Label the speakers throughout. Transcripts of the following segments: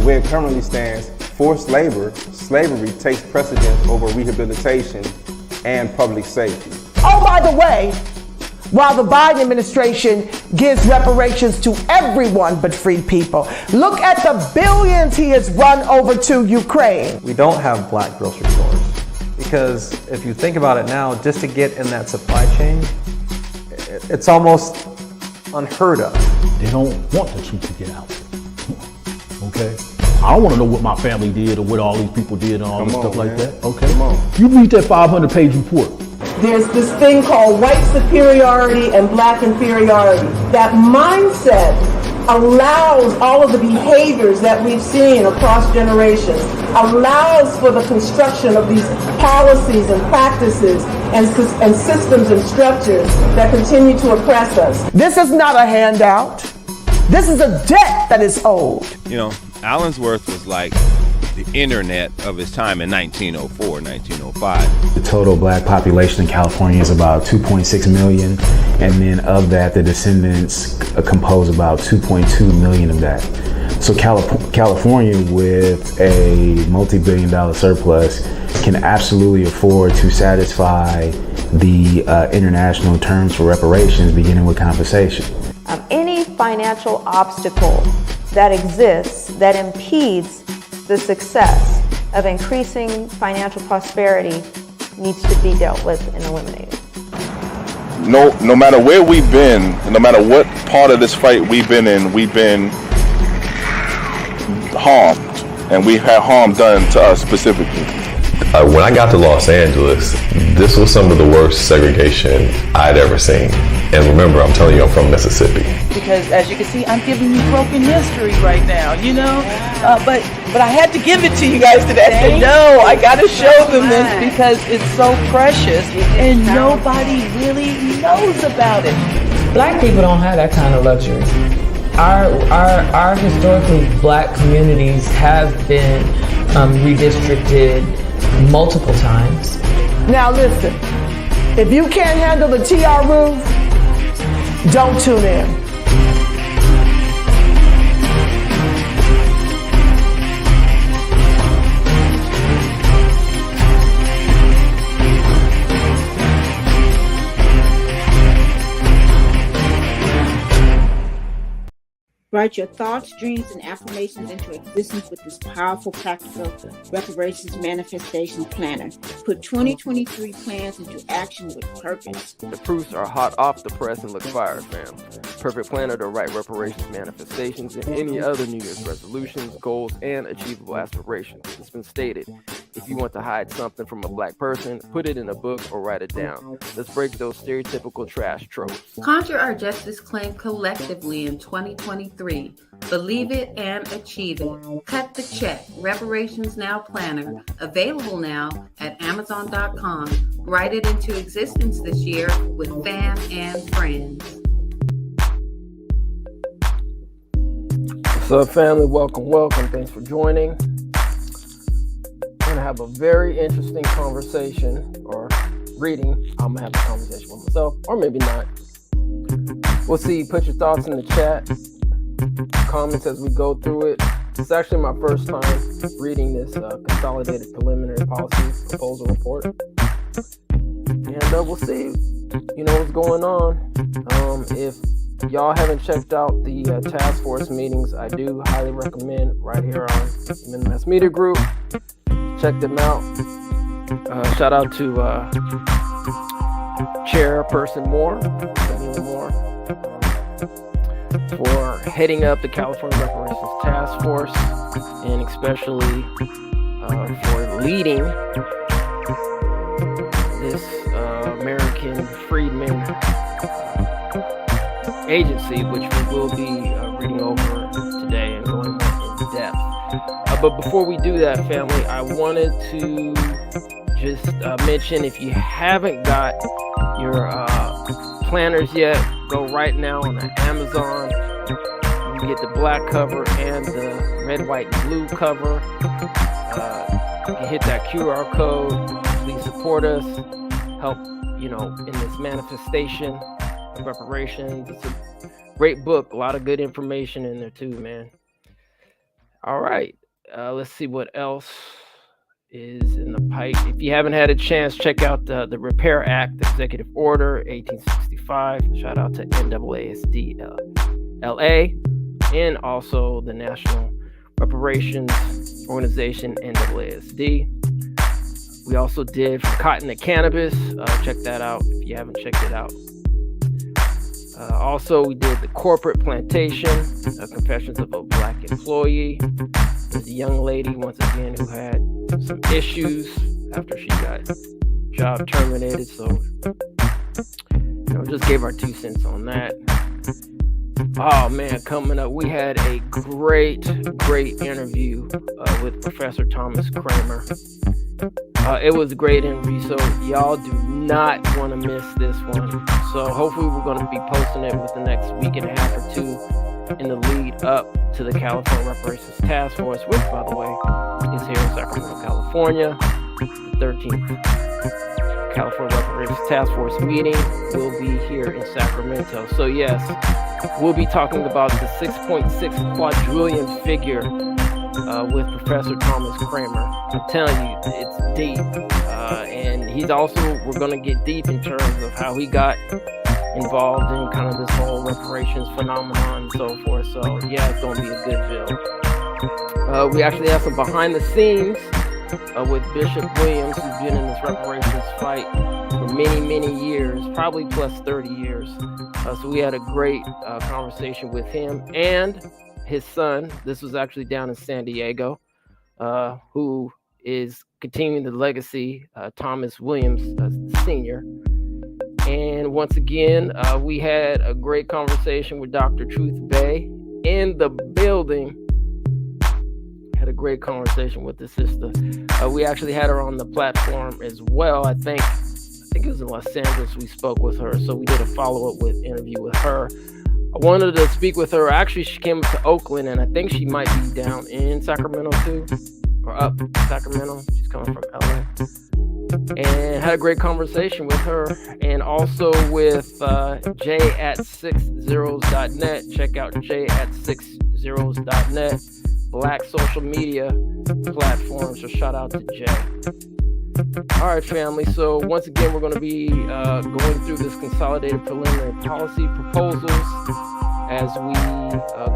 Speaker 1: the way it currently stands, forced labor, slavery takes precedence over rehabilitation and public safety.
Speaker 2: Oh, by the way, while the Biden administration gives reparations to everyone but free people, look at the billions he has run over to Ukraine.
Speaker 3: We don't have black grocery stores because if you think about it now, just to get in that supply chain, it's almost unheard of.
Speaker 4: They don't want the truth to get out. Okay? I don't want to know what my family did or what all these people did and all this stuff like that. Okay?
Speaker 1: Come on.
Speaker 4: You read that 500-page report.
Speaker 2: There's this thing called white superiority and black inferiority. That mindset allows all of the behaviors that we've seen across generations, allows for the construction of these policies and practices and systems and structures that continue to oppress us. This is not a handout. This is a debt that is owed.
Speaker 5: You know, Allensworth was like the internet of his time in 1904, 1905.
Speaker 6: The total black population in California is about 2.6 million, and then of that, the descendants compose about 2.2 million of that. So California, with a multi-billion-dollar surplus, can absolutely afford to satisfy the international terms for reparations, beginning with compensation.
Speaker 7: Any financial obstacle that exists that impedes the success of increasing financial prosperity needs to be dealt with and eliminated.
Speaker 8: No matter where we've been, no matter what part of this fight we've been in, we've been harmed, and we've had harm done to us specifically.
Speaker 9: When I got to Los Angeles, this was some of the worst segregation I'd ever seen. And remember, I'm telling you, I'm from Mississippi.
Speaker 10: Because as you can see, I'm giving you broken history right now, you know? But I had to give it to you guys today. I said, no, I got to show them this because it's so precious and nobody really knows about it.
Speaker 11: Black people don't have that kind of luxury. Our historically black communities have been redistricted multiple times.
Speaker 2: Now listen, if you can't handle the TR roof, don't tune in.
Speaker 12: Write your thoughts, dreams, and affirmations into existence with this powerful, practical reparations manifestation planner. Put 2023 plans into action with purpose.
Speaker 13: The proofs are hot off the press and look fire, fam. Perfect planner to write reparations manifestations and any other New Year's resolutions, goals, and achievable aspirations. It's been stated, if you want to hide something from a black person, put it in a book or write it down. Let's break those stereotypical trash tropes.
Speaker 14: Conjure our justice claim collectively in 2023. Believe it and achieve it. Cut the check. Reparations Now Planner. Available now at Amazon.com. Write it into existence this year with fam and friends.
Speaker 13: What's up, family? Welcome. Thanks for joining. I'm going to have a very interesting conversation or reading. I'm going to have a conversation with myself, or maybe not. We'll see. Put your thoughts in the chat. Comments as we go through it. It's actually my first time reading this consolidated preliminary policy proposal report, and we'll see, what's going on. If y'all haven't checked out the task force meetings, I do highly recommend right here on the Minmass Media Group. Check them out. Shout out to Chairperson Moore, for heading up the California Reparations Task Force, and especially for leading this American Freedmen agency, which we will be reading over today and going more into depth. But before we do that, family, I wanted to just mention, if you haven't got your planners yet, go right now on Amazon. You get the black cover and the red, white, and blue cover. You can hit that QR code. Please support us. Help, in this manifestation of reparations. It's a great book. A lot of good information in there too, man. All right. Let's see what else is in the pipe. If you haven't had a chance, check out the Repair Act Executive Order 1865. Shout out to NAASD LA and also the National Reparations Organization, NAASD. We also did From Cotton to Cannabis. Check that out if you haven't checked it out. Also, we did the Corporate Plantation, Confessions of a Black Employee. There's a young lady, once again, who had some issues after she got job terminated. So, just gave our 2 cents on that. Oh man, coming up, we had a great interview with Professor Thomas Kramer. It was a great interview, so y'all do not want to miss this one. So hopefully we're going to be posting it within the next week and a half or 2 in the lead up to the California Reparations Task Force, which, by the way, is here in Sacramento, California. The 13th California Reparations Task Force meeting will be here in Sacramento. So yes, we'll be talking about the 6.6 quadrillion figure with Professor Thomas Kramer. I'm telling you, it's deep. And we're going to get deep in terms of how he got involved in kind of this whole reparations phenomenon and so forth. So yeah, it's going to be a good bill. We actually have some behind the scenes with Bishop Williams, who's been in this reparations fight for many years, probably plus 30 years. So we had a great conversation with him and his son. This was actually down in San Diego, who is continuing the legacy, Thomas Williams Sr. And once again, we had a great conversation with Dr. Truth Bay in the building. Had a great conversation with the sister. We actually had her on the platform as well. I think it was in Los Angeles we spoke with her. So we did a follow-up interview with her. I wanted to speak with her. Actually, she came up to Oakland, and I think she might be down in Sacramento too, or up in Sacramento. She's coming from LA. And had a great conversation with her, and also with Jay at 60s.net. Check out Jay at 60s.net. Black social media platform. So shout out to Jay. All right, family. So once again, we're going to be going through this consolidated preliminary policy proposals as we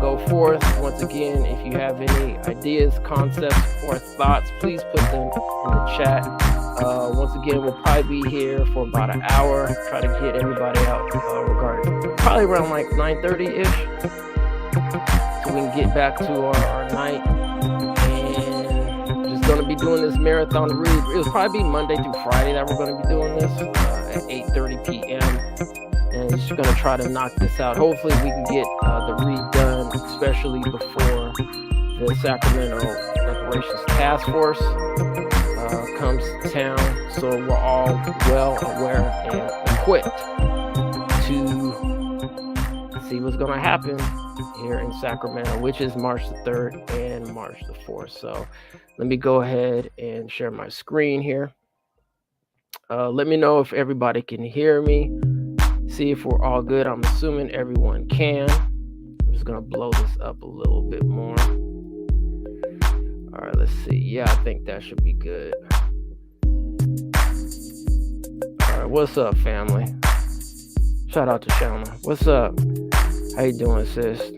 Speaker 13: go forth. Once again, if you have any ideas, concepts, or thoughts, please put them in the chat. Once again, we'll probably be here for about an hour. Try to get everybody out regarding probably around like 9:30-ish, so we can get back to our night. Going to be doing this marathon read. It will probably be Monday through Friday that we're going to be doing this at 8:30 p.m. and just going to try to knock this out. Hopefully we can get the read done, especially before the Sacramento Reparations Task Force comes to town, so we're all well aware and equipped to see what's going to happen here in Sacramento, which is March the 3rd and March the 4th. So let me go ahead and share my screen here. Let me know if everybody can hear me. See if we're all good. I'm assuming everyone can. I'm just going to blow this up a little bit more. All right, let's see. Yeah, I think that should be good. All right, what's up, family? Shout out to Shauna. What's up? How you doing, sis?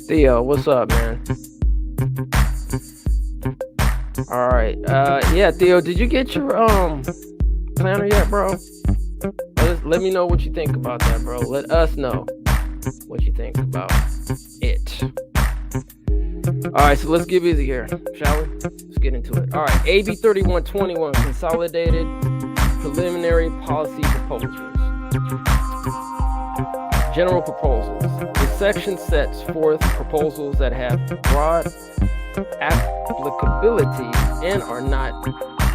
Speaker 13: Theo, what's up, man? All right. Yeah, Theo, did you get your planner yet, bro? Let me know what you think about that, bro. Let us know what you think about it. All right, so let's get busy here, shall we? Let's get into it. All right, AB 3121, Consolidated Preliminary Policy Proposals. General proposals. This section sets forth proposals that have broad applicability and are not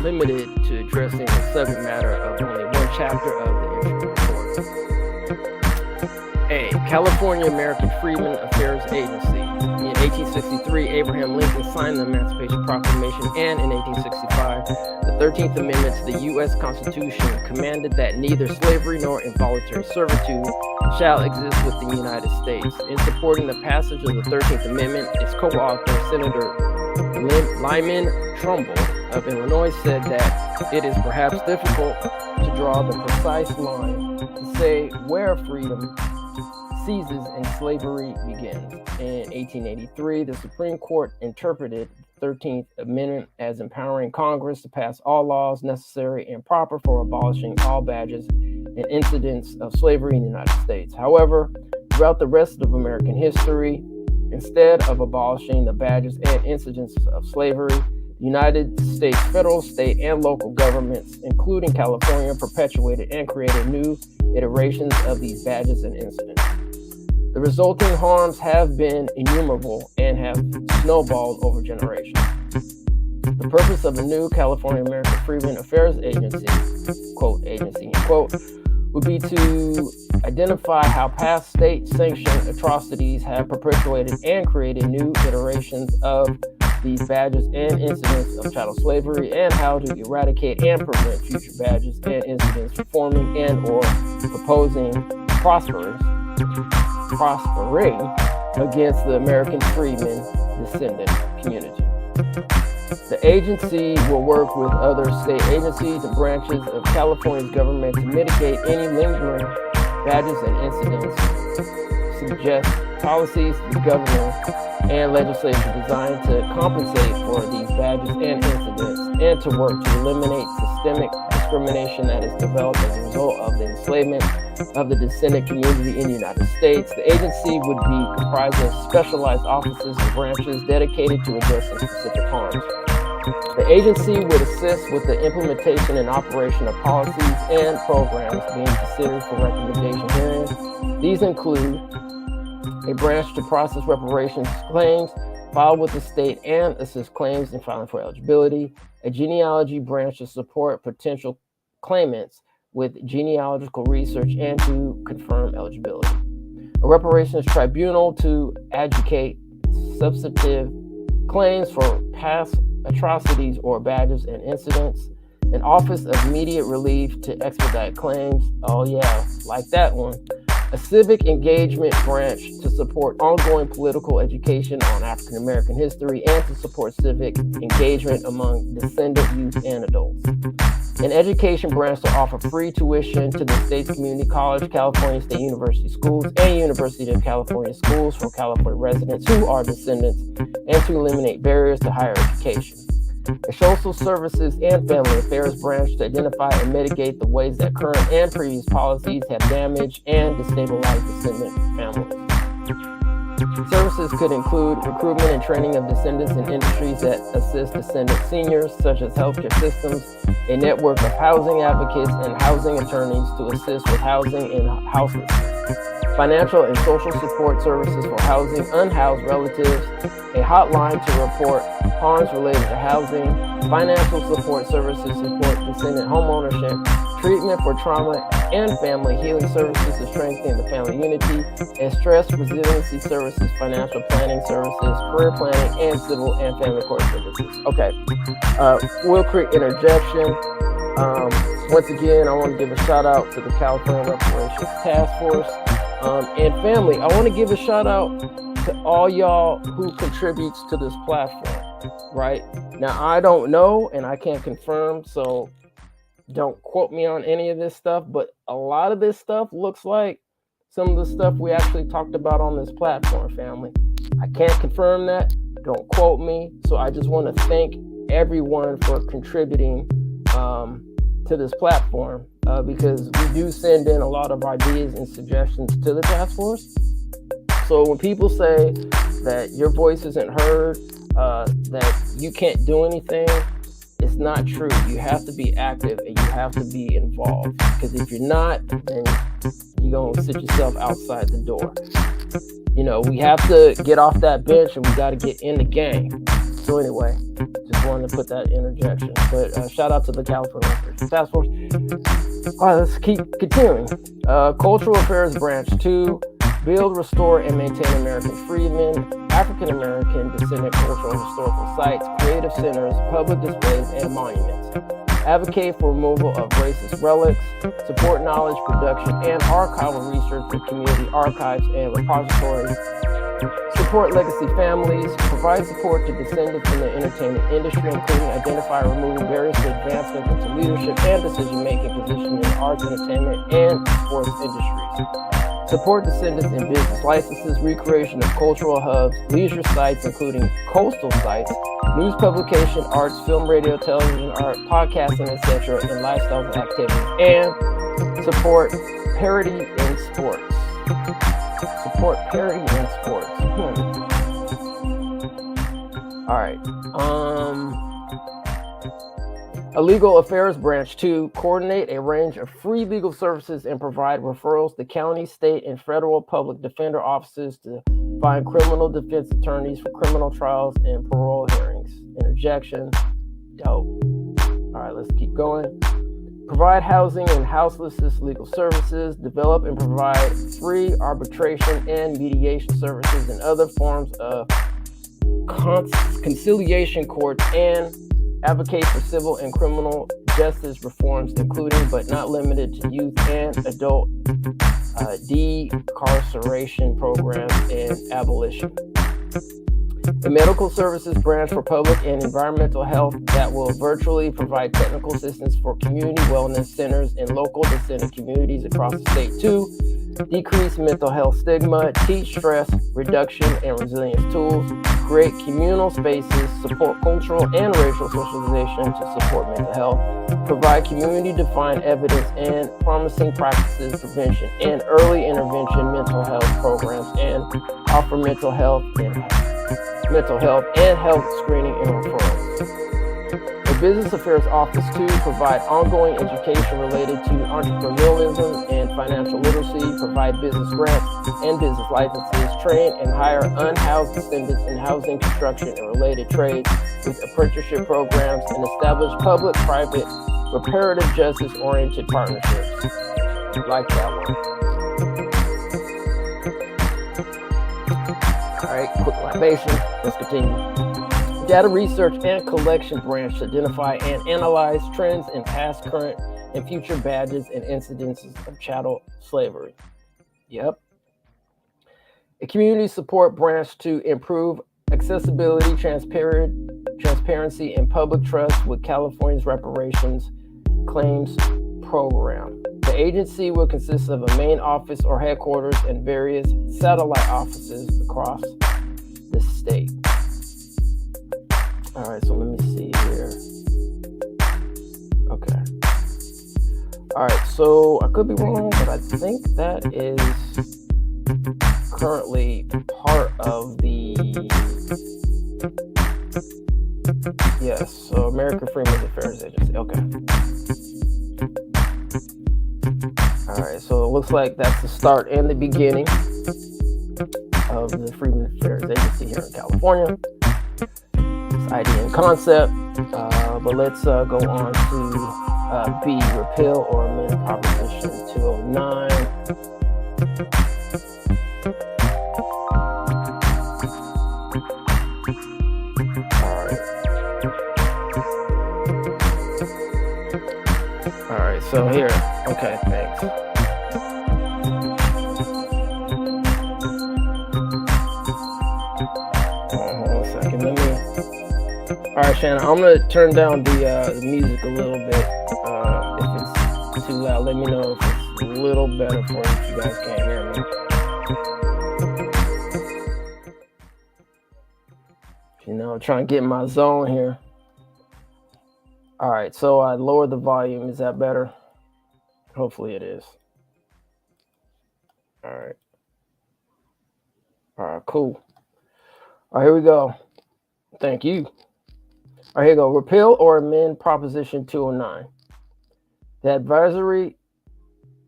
Speaker 13: limited to addressing the subject matter of only one chapter of the interim report. A. California American Freedmen Affairs Agency. In 1863, Abraham Lincoln signed the Emancipation Proclamation, and in 1865, the 13th Amendment to the U.S. Constitution commanded that neither slavery nor involuntary servitude shall exist within the United States. In supporting the passage of the 13th Amendment, its co-author, Senator Lyman Trumbull of Illinois, said that it is perhaps difficult to draw the precise line to say where freedom ceases and slavery begins. In 1883, the Supreme Court interpreted the 13th Amendment as empowering Congress to pass all laws necessary and proper for abolishing all badges and incidents of slavery in the United States. However, throughout the rest of American history, instead of abolishing the badges and incidents of slavery, the United States federal, state, and local governments, including California, perpetuated and created new iterations of these badges and incidents. The resulting harms have been innumerable and have snowballed over generations. The purpose of the new California American Freedmen Affairs Agency, quote, agency, quote, would be to identify how past state-sanctioned atrocities have perpetuated and created new iterations of these badges and incidents of chattel slavery, and how to eradicate and prevent future badges and incidents from forming and or prospering against the American freedmen descendant community. The agency will work with other state agencies and branches of California's government to mitigate any lingering badges and incidents, suggest policies to the governor and legislation designed to compensate for these badges and incidents, and to work to eliminate systemic discrimination that is developed as a result of the enslavement of the descendant community in the United States. The agency would be comprised of specialized offices and branches dedicated to addressing specific harms. The agency would assist with the implementation and operation of policies and programs being considered for recommendation herein. These include a branch to process reparations claims filed with the state and assist claims in filing for eligibility, a genealogy branch to support potential claimants with genealogical research and to confirm eligibility, a reparations tribunal to adjudicate substantive claims for past atrocities or badges and incidents, an office of immediate relief to expedite claims, oh yeah, like that one, a civic engagement branch to support ongoing political education on African American history and to support civic engagement among descendant youth and adults, an education branch to offer free tuition to the state's community college, California State University schools, and University of California schools for California residents who are descendants, and to eliminate barriers to higher education. A social services and family affairs branch to identify and mitigate the ways that current and previous policies have damaged and destabilized descendant families. Services could include recruitment and training of descendants in industries that assist descendant seniors, such as healthcare systems, a network of housing advocates and housing attorneys to assist with housing and houselessness, financial and social support services for housing unhoused relatives, a hotline to report harms related to housing, financial support services to support descendant homeownership, treatment for trauma and family healing services to strengthen the family unity, and stress resiliency services, financial planning services, career planning, and civil and family court services. Okay, real quick interjection. Once again, I want to give a shout out to the California Reparations Task Force. And family, I want to give a shout out to all y'all who contributes to this platform, right? Now, I don't know and I can't confirm, so don't quote me on any of this stuff, but a lot of this stuff looks like some of the stuff we actually talked about on this platform, family. I can't confirm that, don't quote me, so I just want to thank everyone for contributing to this platform. Because we do send in a lot of ideas and suggestions to the task force. So when people say that your voice isn't heard, that you can't do anything, it's not true. You have to be active and you have to be involved. Because if you're not, then you're going to sit yourself outside the door. You know, we have to get off that bench and we got to get in the game. So anyway, just wanted to put that interjection. But shout out to the California Reparations Task Force. All right, let's keep continuing. Cultural Affairs Branch to build, restore, and maintain American freedmen, African American descendant cultural and historical sites, creative centers, public displays, and monuments. Advocate for removal of racist relics, support knowledge production and archival research for community archives and repositories, support legacy families, provide support to descendants in the entertainment industry, including identify and removing barriers to advancement into leadership and decision-making positions in the arts, entertainment, and sports industries. Support descendants in business licenses, recreation of cultural hubs, leisure sites, including coastal sites, news publication, arts, film, radio, television, art, podcasting, etc., and lifestyle activities, and support parity in sports. Support parity in sports. All right. A legal affairs branch to coordinate a range of free legal services and provide referrals to county, state, and federal public defender offices to find criminal defense attorneys for criminal trials and parole hearings. Interjection. Dope. All right, let's keep going. Provide housing and houselessness legal services, develop and provide free arbitration and mediation services and other forms of conciliation courts, and advocate for civil and criminal justice reforms, including but not limited to youth and adult decarceration programs and abolition. The medical services branch for public and environmental health that will virtually provide technical assistance for community wellness centers in local descendant communities across the state to decrease mental health stigma, teach stress reduction and resilience tools, create communal spaces, support cultural and racial socialization to support mental health, provide community-defined evidence and promising practices, prevention and early intervention mental health programs, and offer mental health and health screening and referrals. The Business Affairs Office to provide ongoing education related to entrepreneurialism and financial literacy, provide business grants and business licenses, train and hire unhoused descendants in housing, construction, and related trades with apprenticeship programs, and establish public-private reparative justice-oriented partnerships. Like that one. All right, quick libation. Let's continue. Data research and collection branch to identify and analyze trends in past, current, and future badges and incidences of chattel slavery. Yep. A community support branch to improve accessibility, transparency, and public trust with California's Reparations claims program. The agency will consist of a main office or headquarters and various satellite offices across the state. All right, so let me see here. Okay. All right, so I could be wrong, but I think that is currently part of the, yes, so American Freedmen's Affairs Agency. Okay. All right, so it looks like that's the start and the beginning of the Freedmen's Affairs Agency here in California. Idea and concept, but let's go on to B, repeal or amend Proposition 209. All right, so here, okay, thanks. Hold on a second, let me. All right, Shannon, I'm going to turn down the music a little bit. If it's too loud, let me know if it's a little better for you if you guys can't hear me. You know, I'm trying to get in my zone here. All right, so I lowered the volume. Is that better? Hopefully it is. All right. All right, cool. All right, here we go. Thank you. All right, here we go. Repeal or amend Proposition 209. The advisory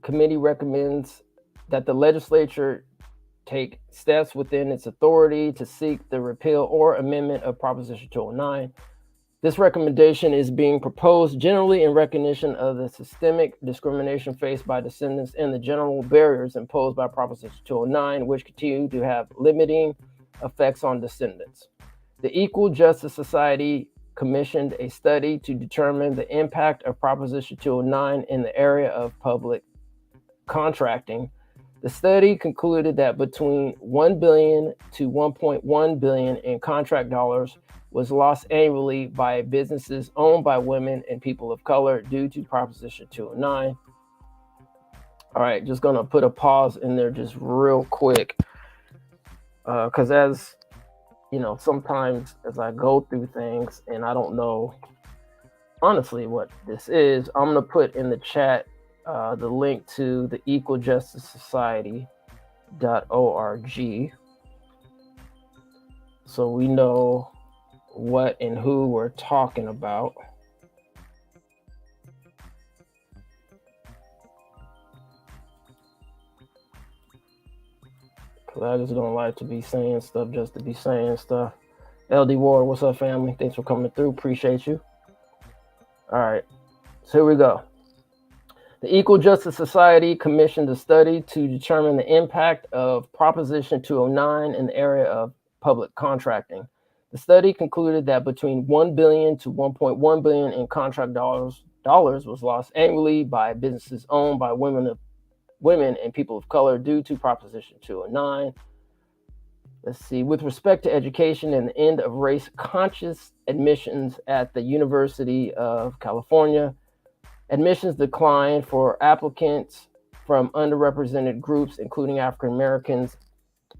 Speaker 13: committee recommends that the legislature take steps within its authority to seek the repeal or amendment of Proposition 209. This recommendation is being proposed generally in recognition of the systemic discrimination faced by descendants and the general barriers imposed by Proposition 209, which continue to have limiting effects on descendants. The Equal Justice Society commissioned a study to determine the impact of Proposition 209 in the area of public contracting. The study concluded that between $1 billion to $1.1 billion in contract dollars was lost annually by businesses owned by women and people of color due to Proposition 209. All right, just gonna put a pause in there just real quick, because as you know, sometimes as I go through things and I don't know honestly what this is, I'm gonna put in the chat the link to the Equal Justice Society.org, so we know what and who we're talking about. Cause I just don't like to be saying stuff just to be saying stuff. LD Ward, what's up, family? Thanks for coming through. Appreciate you. All right, so here we go. The Equal Justice Society commissioned a study to determine the impact of Proposition 209 in the area of public contracting. The study concluded that between $1 billion to $1.1 billion in contract dollars was lost annually by businesses owned by women and people of color due to Proposition 209. Let's see. With respect to education and the end of race-conscious admissions at the University of California, admissions declined for applicants from underrepresented groups, including African Americans,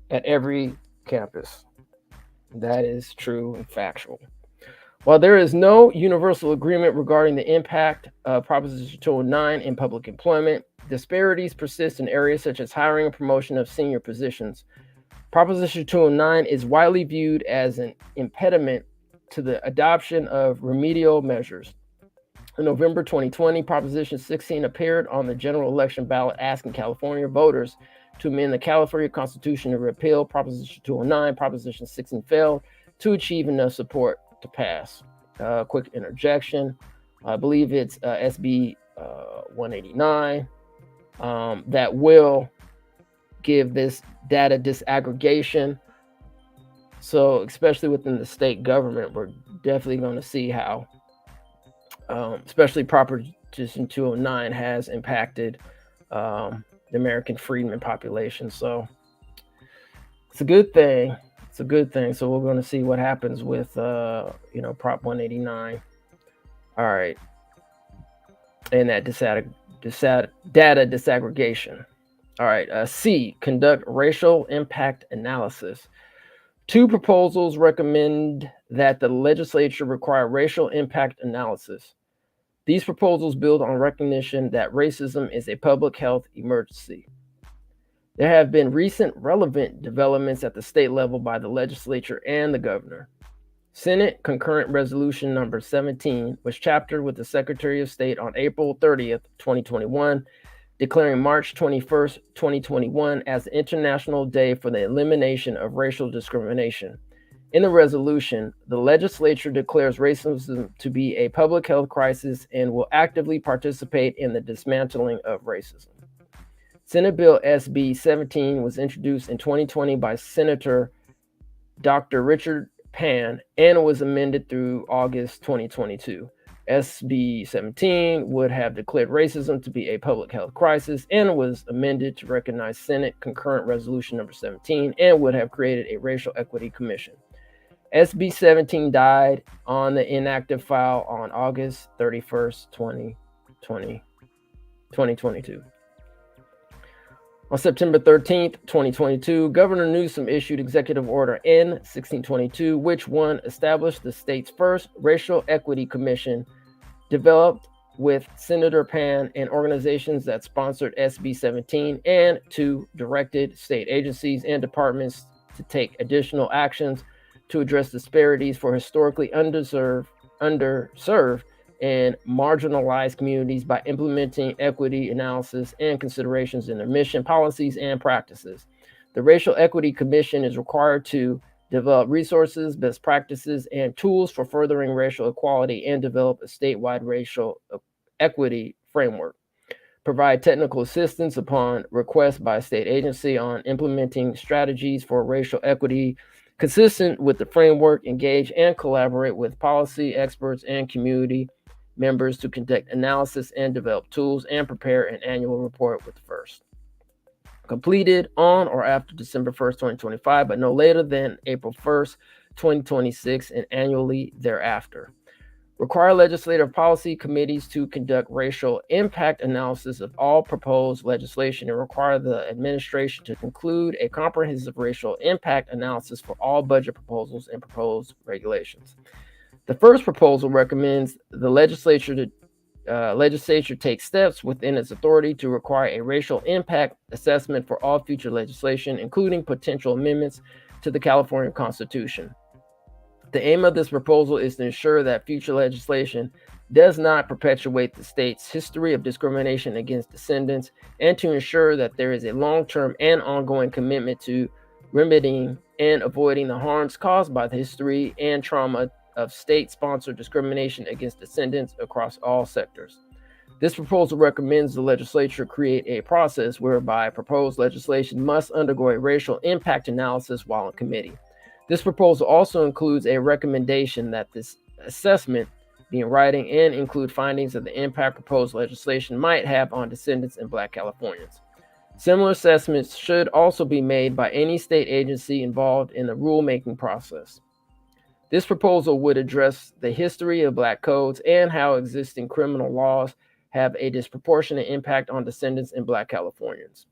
Speaker 13: at every campus. That is true and factual. While there is no universal agreement regarding the impact of Proposition 209 in public employment, disparities persist in areas such as hiring and promotion of senior positions. Proposition 209 is widely viewed as an impediment to the adoption of remedial measures. In November 2020, Proposition 16 appeared on the general election ballot asking California voters to amend the California Constitution to repeal Proposition 209. Proposition 16 failed to achieve enough support to pass. Quick interjection. I believe it's SB 189 that will give this data disaggregation. So especially within the state government, we're definitely going to see how especially Proposition 209 has impacted the American freedmen population. So it's a good thing. It's a good thing. So we're going to see what happens with, Prop 189. All right. And that data disaggregation. All right. C, conduct racial impact analysis. Two proposals recommend that the legislature require racial impact analysis. These proposals build on recognition that racism is a public health emergency. There have been recent relevant developments at the state level by the legislature and the governor. Senate Concurrent Resolution number 17 was chaptered with the Secretary of State on April 30th, 2021, declaring March 21st, 2021 as the International Day for the Elimination of Racial Discrimination. In the resolution, the legislature declares racism to be a public health crisis and will actively participate in the dismantling of racism. Senate Bill SB 17 was introduced in 2020 by Senator Dr. Richard Pan and was amended through August 2022. SB 17 would have declared racism to be a public health crisis and was amended to recognize Senate Concurrent Resolution number 17 and would have created a Racial Equity Commission. SB 17 died on the inactive file on August 31st, 2022. On September 13th, 2022, Governor Newsom issued Executive Order N-1622, which established the state's first Racial Equity Commission, developed with Senator Pan and organizations that sponsored SB 17, and 2, directed state agencies and departments to take additional actions to address disparities for historically underserved, and marginalized communities by implementing equity analysis and considerations in their mission, policies, and practices. The Racial Equity Commission is required to develop resources, best practices, and tools for furthering racial equality, and develop a statewide racial equity framework. Provide technical assistance upon request by a state agency on implementing strategies for racial equity consistent with the framework. Engage and collaborate with policy experts and community members to conduct analysis and develop tools, and prepare an annual report with the first. Completed on or after December 1st, 2025, but no later than April 1st, 2026, and annually thereafter. Require legislative policy committees to conduct racial impact analysis of all proposed legislation, and require the administration to conclude a comprehensive racial impact analysis for all budget proposals and proposed regulations. The first proposal recommends the legislature take steps within its authority to require a racial impact assessment for all future legislation, including potential amendments to the California Constitution. The aim of this proposal is to ensure that future legislation does not perpetuate the state's history of discrimination against descendants, and to ensure that there is a long-term and ongoing commitment to remedying and avoiding the harms caused by the history and trauma of state-sponsored discrimination against descendants across all sectors. This proposal recommends the legislature create a process whereby proposed legislation must undergo a racial impact analysis while in committee. This proposal also includes a recommendation that this assessment be in writing and include findings of the impact proposed legislation might have on descendants and Black Californians. Similar assessments should also be made by any state agency involved in the rulemaking process. This proposal would address the history of Black codes and how existing criminal laws have a disproportionate impact on descendants and Black Californians.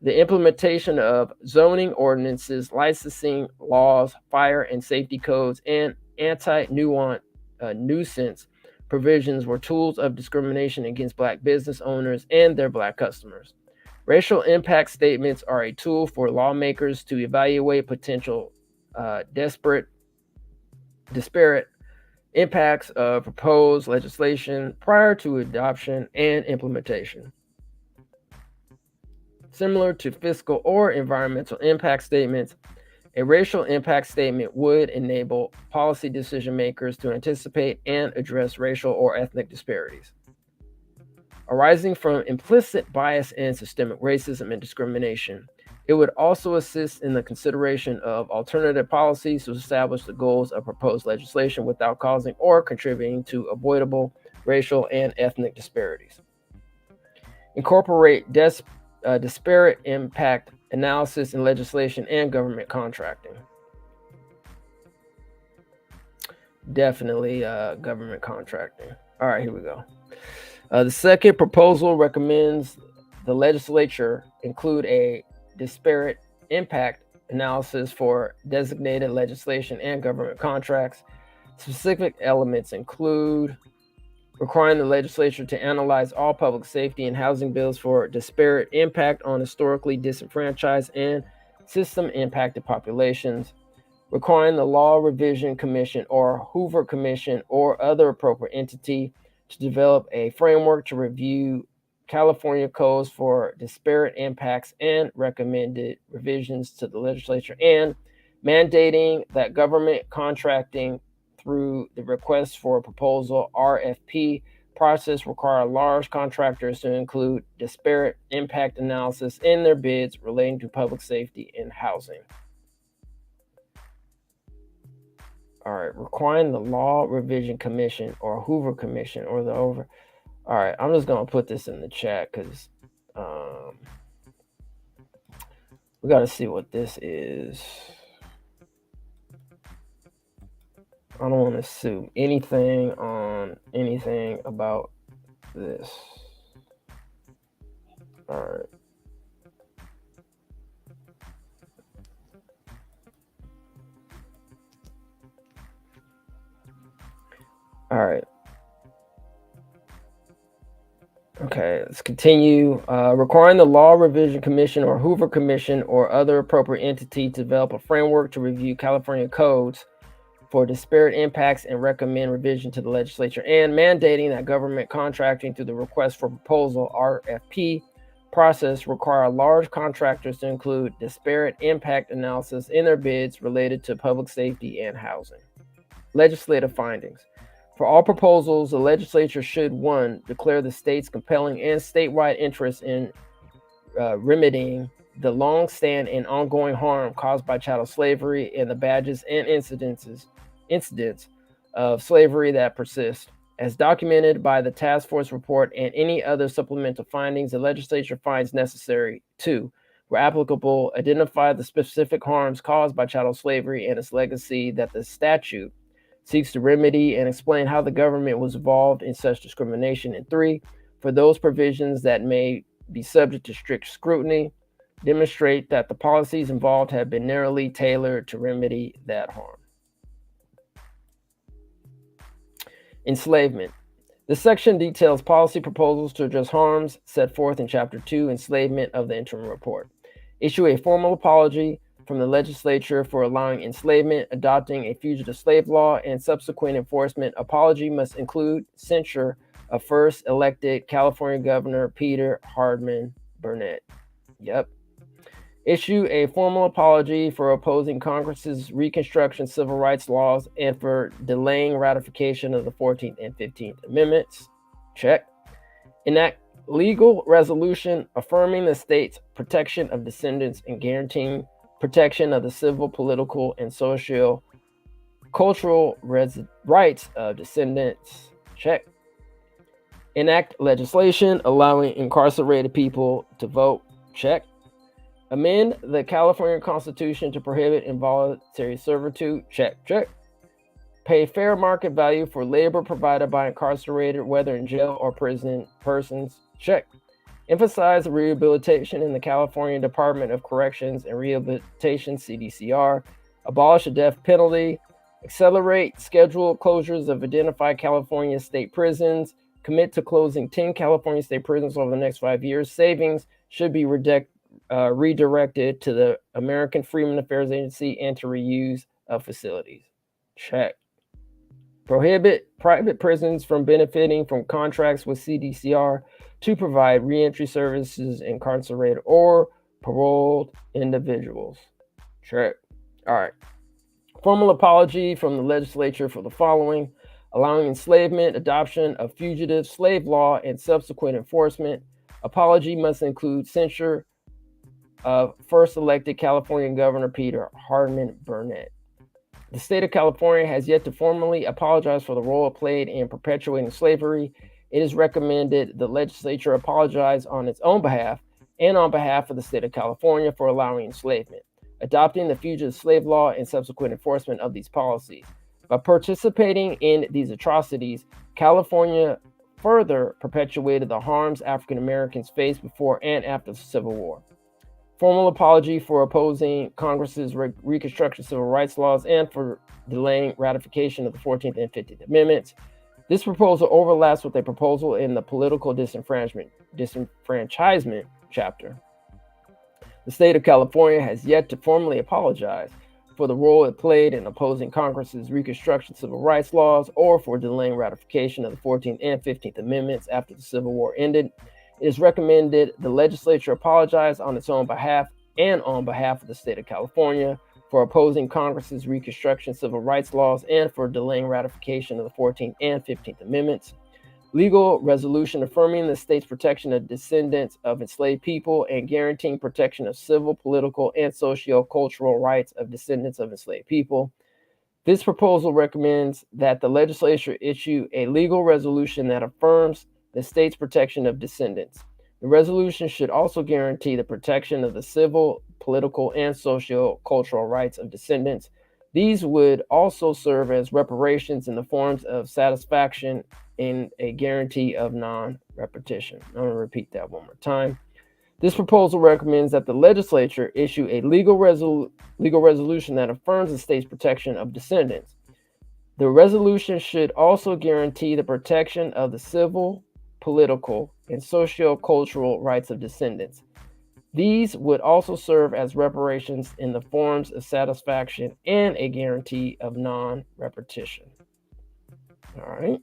Speaker 13: The implementation of zoning ordinances, licensing laws, fire and safety codes, and anti-nuisance provisions were tools of discrimination against Black business owners and their Black customers. Racial impact statements are a tool for lawmakers to evaluate potential disparate impacts of proposed legislation prior to adoption and implementation. Similar to fiscal or environmental impact statements, a racial impact statement would enable policy decision makers to anticipate and address racial or ethnic disparities arising from implicit bias and systemic racism and discrimination. It would also assist in the consideration of alternative policies to establish the goals of proposed legislation without causing or contributing to avoidable racial and ethnic disparities. Incorporate disparate impact analysis in legislation and government contracting. Definitely government contracting. All right, here we go. The second proposal recommends the legislature include a disparate impact analysis for designated legislation and government contracts. Specific elements include requiring the legislature to analyze all public safety and housing bills for disparate impact on historically disenfranchised and system-impacted populations, requiring the Law Revision Commission or Hoover Commission or other appropriate entity to develop a framework to review California codes for disparate impacts and recommended revisions to the legislature, and mandating that government contracting through the request for a proposal RFP process require large contractors to include disparate impact analysis in their bids relating to public safety and housing. All right, requiring the Law Revision Commission or Hoover Commission or the over. All right, I'm just gonna put this in the chat because we got to see what this is. I don't want to assume anything on anything about this. All right. All right. Okay, let's continue. Requiring the Law Revision Commission or Hoover Commission or other appropriate entity to develop a framework to review California codes for disparate impacts and recommend revision to the legislature, and mandating that government contracting through the request for proposal RFP process require large contractors to include disparate impact analysis in their bids related to public safety and housing. Legislative findings. For all proposals, the legislature should 1. Declare the state's compelling and statewide interest in remedying the long-standing and ongoing harm caused by chattel slavery and the badges and incidents of slavery that persist. As documented by the task force report and any other supplemental findings the legislature finds necessary. 2. Where applicable, identify the specific harms caused by chattel slavery and its legacy that the statute seeks to remedy and explain how the government was involved in such discrimination. And 3. For those provisions that may be subject to strict scrutiny, demonstrate that the policies involved have been narrowly tailored to remedy that harm. Enslavement. This section details policy proposals to address harms set forth in Chapter 2, Enslavement of the interim report. Issue a formal apology from the legislature for allowing enslavement, adopting a fugitive slave law, and subsequent enforcement. Apology must include censure of first elected California Governor Peter Hardman Burnett. Yep. Issue a formal apology for opposing Congress's Reconstruction civil rights laws and for delaying ratification of the 14th and 15th Amendments. Check. Enact legal resolution affirming the state's protection of descendants and guaranteeing protection of the civil, political, and socio-cultural rights of descendants. Check. Enact legislation allowing incarcerated people to vote. Check. Amend the California Constitution to prohibit involuntary servitude. Check. Pay fair market value for labor provided by incarcerated, whether in jail or prison persons. Check. Emphasize rehabilitation in the California Department of Corrections and Rehabilitation, CDCR. Abolish the death penalty. Accelerate scheduled closures of identified California state prisons. Commit to closing 10 California state prisons over the next 5 years. Savings should be redirected to the American Freedmen Affairs Agency and to reuse of facilities. Check. Prohibit private prisons from benefiting from contracts with CDCR to provide reentry services incarcerated or paroled individuals. Check. All right. Formal apology from the legislature for the following: allowing enslavement, adoption of fugitive slave law, and subsequent enforcement. Apology must include censure of first elected California Governor Peter Hardman Burnett. The state of California has yet to formally apologize for the role it played in perpetuating slavery. It is recommended the legislature apologize on its own behalf and on behalf of the state of California for allowing enslavement, adopting the fugitive slave law, and subsequent enforcement of these policies. By participating in these atrocities, California further perpetuated the harms African Americans faced before and after the Civil War. Formal apology for opposing Congress's Reconstruction civil rights laws and for delaying ratification of the 14th and 15th Amendments. This proposal overlaps with a proposal in the political disenfranchisement chapter. The state of California has yet to formally apologize for the role it played in opposing Congress's Reconstruction civil rights laws or for delaying ratification of the 14th and 15th Amendments after the Civil War ended. It is recommended the legislature apologize on its own behalf and on behalf of the state of California for opposing Congress's Reconstruction civil rights laws and for delaying ratification of the 14th and 15th Amendments. Legal resolution affirming the state's protection of descendants of enslaved people and guaranteeing protection of civil, political, and socio-cultural rights of descendants of enslaved people. This proposal recommends that the legislature issue a legal resolution that affirms the state's protection of descendants. The resolution should also guarantee the protection of the civil, political, and socio-cultural rights of descendants. These would also serve as reparations in the forms of satisfaction and a guarantee of non-repetition. I'm going to repeat that one more time. This proposal recommends that the legislature issue a legal resolution that affirms the state's protection of descendants. The resolution should also guarantee the protection of the civil, political, and socio-cultural rights of descendants. These would also serve as reparations in the forms of satisfaction and a guarantee of non-repetition. All right.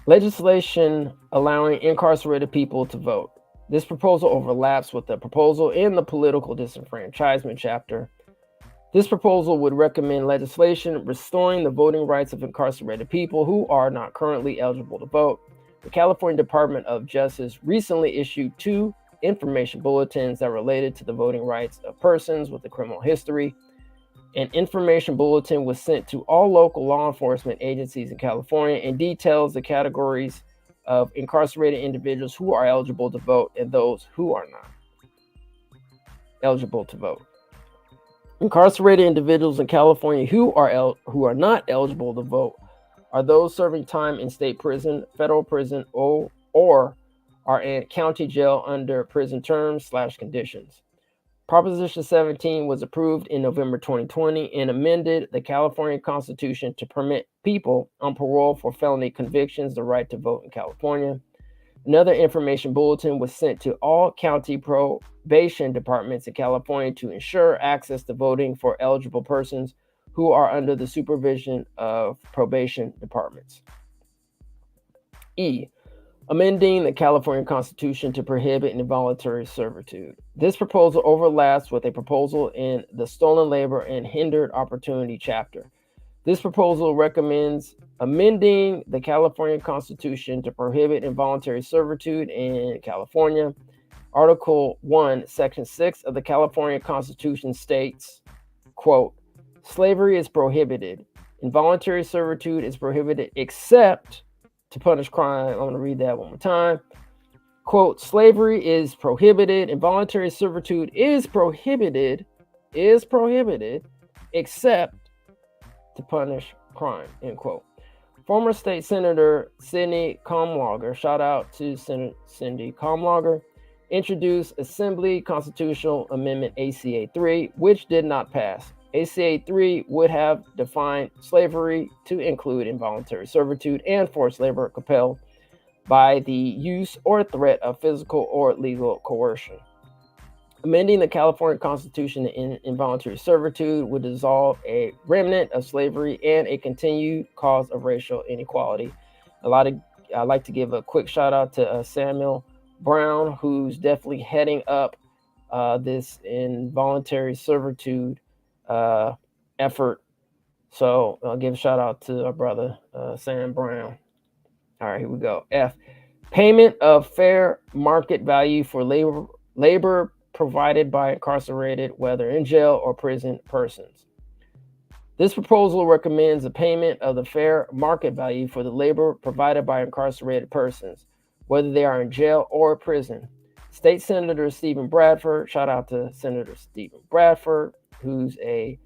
Speaker 13: Legislation allowing incarcerated people to vote. This proposal overlaps with the proposal in the political disenfranchisement chapter. This proposal would recommend legislation restoring the voting rights of incarcerated people who are not currently eligible to vote. The California Department of Justice recently issued 2 information bulletins that related to the voting rights of persons with a criminal history. An information bulletin was sent to all local law enforcement agencies in California and details the categories of incarcerated individuals who are eligible to vote and those who are not eligible to vote. Incarcerated individuals in California who are not eligible to vote are those serving time in state prison, federal prison, or are in county jail under prison terms/conditions. Proposition 17 was approved in November 2020 and amended the California Constitution to permit people on parole for felony convictions the right to vote in California. Another information bulletin was sent to all county probation departments in California to ensure access to voting for eligible persons who are under the supervision of probation departments. E. Amending the California Constitution to prohibit involuntary servitude. This proposal overlaps with a proposal in the Stolen Labor and Hindered Opportunity chapter. This proposal recommends amending the California Constitution to prohibit involuntary servitude in California. Article 1, Section 6 of the California Constitution states, quote, slavery is prohibited. Involuntary servitude is prohibited except to punish crime. I'm going to read that one more time. Quote, slavery is prohibited. Involuntary servitude is prohibited, except to punish crime, end quote. Former State Senator Cindy Comlager, shout out to Senator Cindy Comlager, introduced Assembly Constitutional Amendment ACA 3, which did not pass. ACA 3 would have defined slavery to include involuntary servitude and forced labor compelled by the use or threat of physical or legal coercion. Amending the California Constitution in involuntary servitude would dissolve a remnant of slavery and a continued cause of racial inequality. I'd like to give a quick shout out to Samuel Brown, who's definitely heading up this involuntary servitude effort. So I'll give a shout out to our brother Sam Brown. All right, here we go. F. Payment of fair market value for labor provided by incarcerated, whether in jail or prison persons. This proposal recommends a payment of the fair market value for the labor provided by incarcerated persons, whether they are in jail or prison. State Senator Stephen Bradford, shout out to Senator Stephen Bradford, who's a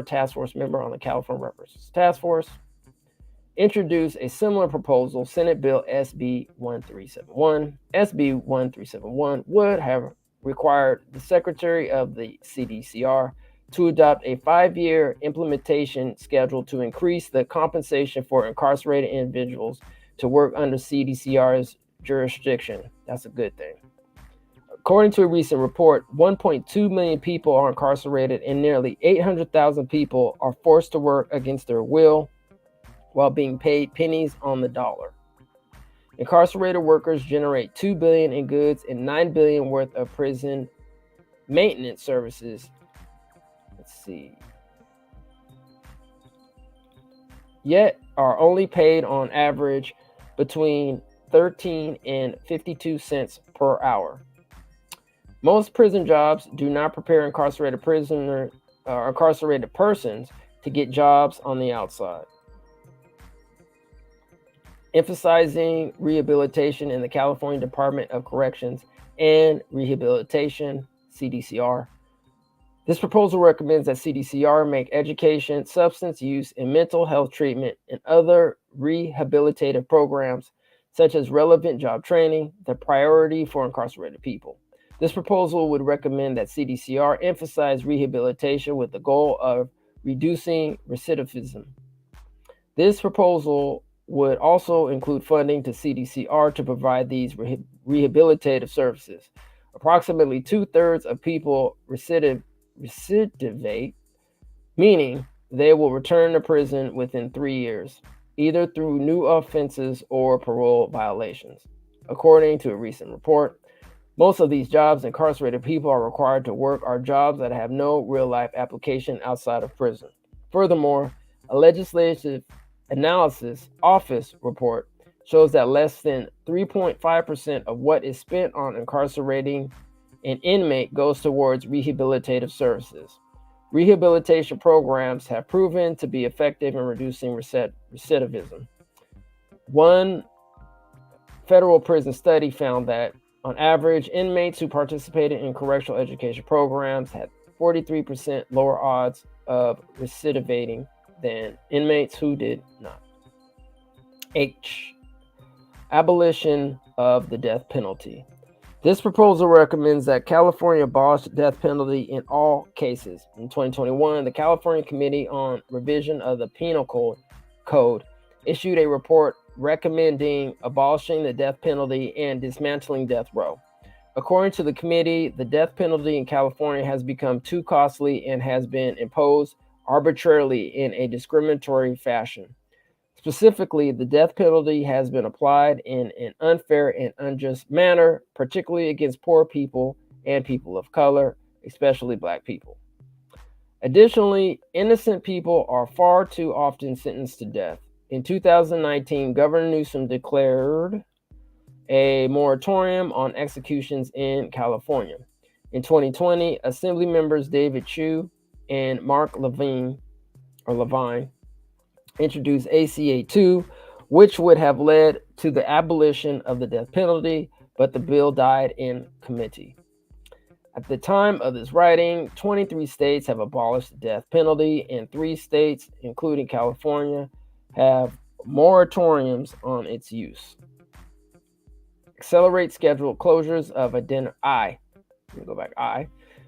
Speaker 13: task force member on the California Reparations Task Force, introduced a similar proposal, Senate Bill SB 1371. SB 1371 would have required the Secretary of the CDCR to adopt a 5-year implementation schedule to increase the compensation for incarcerated individuals to work under CDCR's jurisdiction. That's a good thing. According to a recent report, 1.2 million people are incarcerated and nearly 800,000 people are forced to work against their will while being paid pennies on the dollar. Incarcerated workers generate $2 billion in goods and $9 billion worth of prison maintenance services. Let's see. Yet are only paid on average between 13 and 52 cents per hour. Most prison jobs do not prepare incarcerated persons to get jobs on the outside. Emphasizing rehabilitation in the California Department of Corrections and Rehabilitation, CDCR. This proposal recommends that CDCR make education, substance use, and mental health treatment and other rehabilitative programs, such as relevant job training, the priority for incarcerated people. This proposal would recommend that CDCR emphasize rehabilitation with the goal of reducing recidivism. This proposal would also include funding to CDCR to provide these rehabilitative services. Approximately 2/3 of people recidivate, meaning they will return to prison within 3 years. either through new offenses or parole violations. According to a recent report, most of these jobs incarcerated people are required to work are jobs that have no real-life application outside of prison. Furthermore, a legislative analysis office report shows that less than 3.5% of what is spent on incarcerating an inmate goes towards rehabilitative services. Rehabilitation programs have proven to be effective in reducing recidivism. One federal prison study found that, on average, inmates who participated in correctional education programs had 43% lower odds of recidivating than inmates who did not. H. Abolition of the death penalty. This proposal recommends that California abolish the death penalty in all cases. In 2021, the California Committee on Revision of the Penal Code issued a report recommending abolishing the death penalty and dismantling death row. According to the committee, the death penalty in California has become too costly and has been imposed arbitrarily in a discriminatory fashion. Specifically, the death penalty has been applied in an unfair and unjust manner, particularly against poor people and people of color, especially Black people. Additionally, innocent people are far too often sentenced to death. In 2019, Governor Newsom declared a moratorium on executions in California. In 2020, Assembly members David Chu and Mark Levine introduced ACA 2, which would have led to the abolition of the death penalty, but the bill died in committee. At the time of this writing, 23 states have abolished the death penalty, and 3 states, including California, have moratoriums on its use. Accelerate scheduled closures of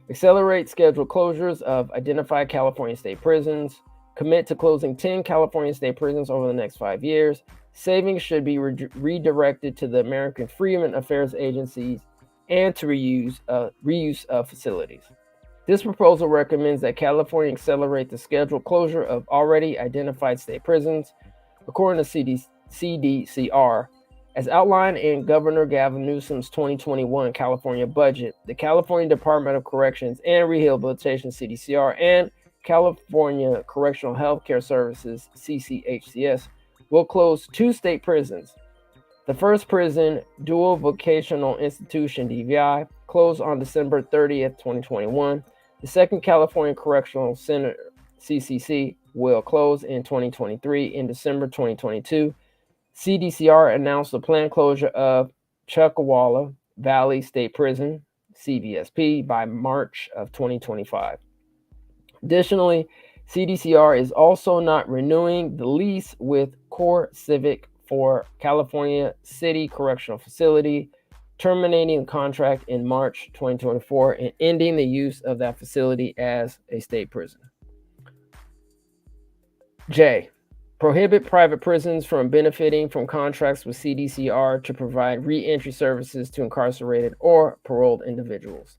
Speaker 13: Accelerate scheduled closures of identified California state prisons. Commit to closing 10 California state prisons over the next 5 years. Savings should be redirected to the American Freedmen Affairs agencies and to reuse of facilities. This proposal recommends that California accelerate the scheduled closure of already identified state prisons. According to CDCR, as outlined in Governor Gavin Newsom's 2021 California budget, the California Department of Corrections and Rehabilitation, CDCR, and California Correctional Healthcare Services, CCHCS, will close 2 state prisons. The first prison, Dual Vocational Institution, DVI, closed on December 30th, 2021. The second California Correctional Center, CCC, will close in 2023 in December 2022. CDCR announced the planned closure of Chuckawalla Valley State Prison, CVSP, by March of 2025. Additionally, CDCR is also not renewing the lease with Core Civic for California City Correctional Facility, terminating the contract in March 2024 and ending the use of that facility as a state prison. J. Prohibit private prisons from benefiting from contracts with CDCR to provide re-entry services to incarcerated or paroled individuals.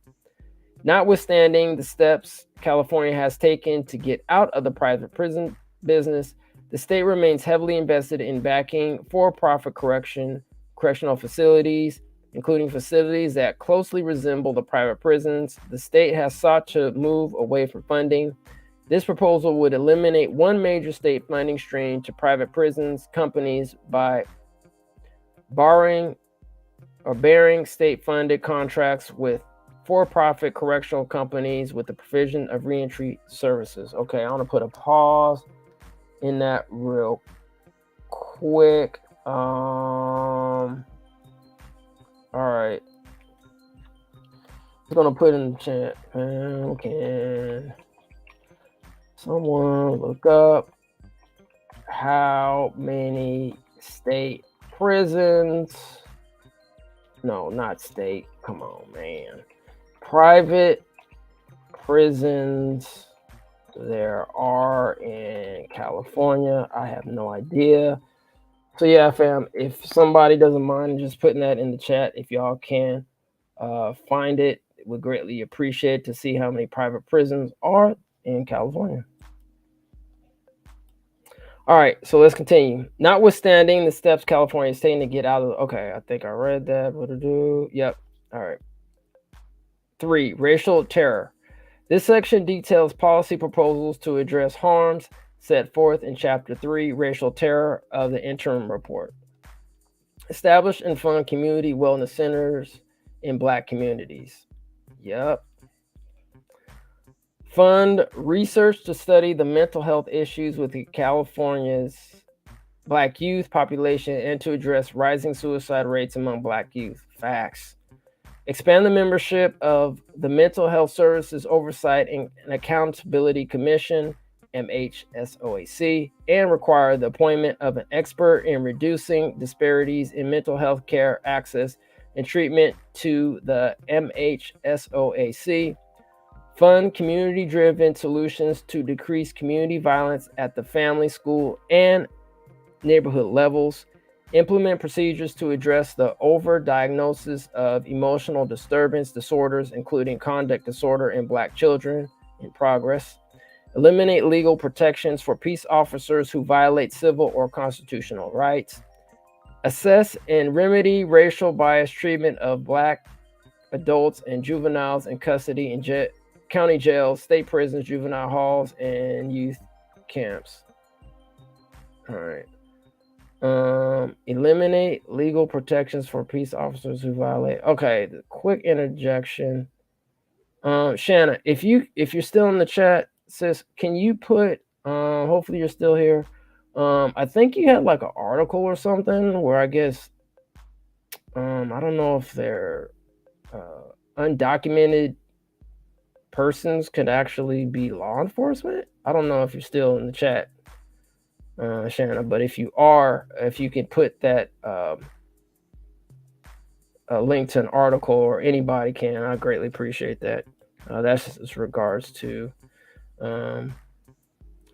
Speaker 13: Notwithstanding the steps California has taken to get out of the private prison business, the state remains heavily invested in backing for-profit correctional facilities, including facilities that closely resemble the private prisons. The state has sought to move away from funding. This proposal would eliminate one major state funding stream to private prisons companies by bearing state-funded contracts with for-profit correctional companies with the provision of reentry services. Okay, I want to put a pause in that real quick. All right. I'm going to put in the chat. Can someone look up how many state prisons? No, not state. Come on, man. Private prisons there are in California. I have no idea. So yeah, fam, if somebody doesn't mind just putting that in the chat, if y'all can find it, would greatly appreciate to see how many private prisons are in California. All right, so let's continue. Notwithstanding the steps California is taking to get out of okay, I think I read that. What to do? Yep. All right. 3. Racial terror. This section details policy proposals to address harms set forth in Chapter 3, Racial Terror, of the interim report. Establish and fund community wellness centers in Black communities. Yep. Fund research to study the mental health issues with California's Black youth population and to address rising suicide rates among Black youth. Facts. Expand the membership of the Mental Health Services Oversight and Accountability Commission, MHSOAC, and require the appointment of an expert in reducing disparities in mental health care access and treatment to the MHSOAC. Fund community-driven solutions to decrease community violence at the family, school, and neighborhood levels. Implement procedures to address the overdiagnosis of emotional disturbance disorders, including conduct disorder in Black children, in progress. Eliminate legal protections for peace officers who violate civil or constitutional rights. Assess and remedy racial bias treatment of Black adults and juveniles in custody in county jails, state prisons, juvenile halls, and youth camps. All right. Eliminate legal protections for peace officers who violate. Okay, the quick interjection. Shanna, if you're still in the chat, sis, can you put hopefully you're still here. I think you had like an article or something where I guess I don't know if they're undocumented persons could actually be law enforcement. I don't know if you're still in the chat. Shanna, but if you are, if you could put that a link to an article, or anybody can, I greatly appreciate that. That's just as regards to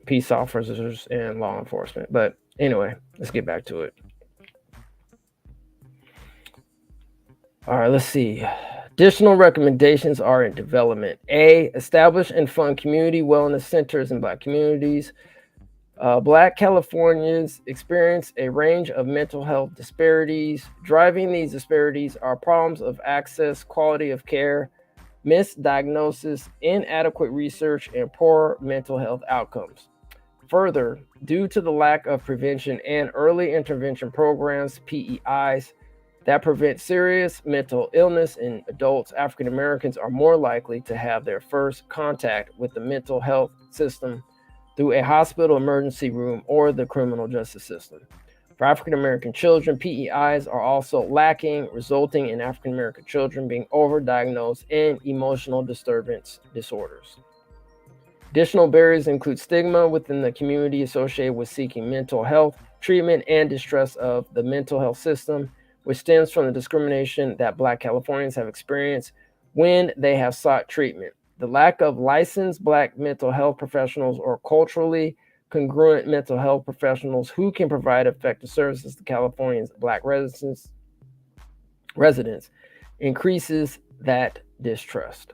Speaker 13: peace officers and law enforcement. But anyway, let's get back to it. All right, let's see. Additional recommendations are in development. A, establish and fund community wellness centers in Black communities. Black Californians experience a range of mental health disparities. Driving these disparities are problems of access, quality of care, misdiagnosis, inadequate research, and poor mental health outcomes. Further, due to the lack of prevention and early intervention programs, PEIs, that prevent serious mental illness in adults, African Americans are more likely to have their first contact with the mental health system through a hospital emergency room or the criminal justice system. For African American children, PEIs are also lacking, resulting in African American children being overdiagnosed in emotional disturbance disorders. Additional barriers include stigma within the community associated with seeking mental health treatment and distrust of the mental health system, which stems from the discrimination that Black Californians have experienced when they have sought treatment. The lack of licensed Black mental health professionals or culturally congruent mental health professionals who can provide effective services to Californians' Black residents increases that distrust.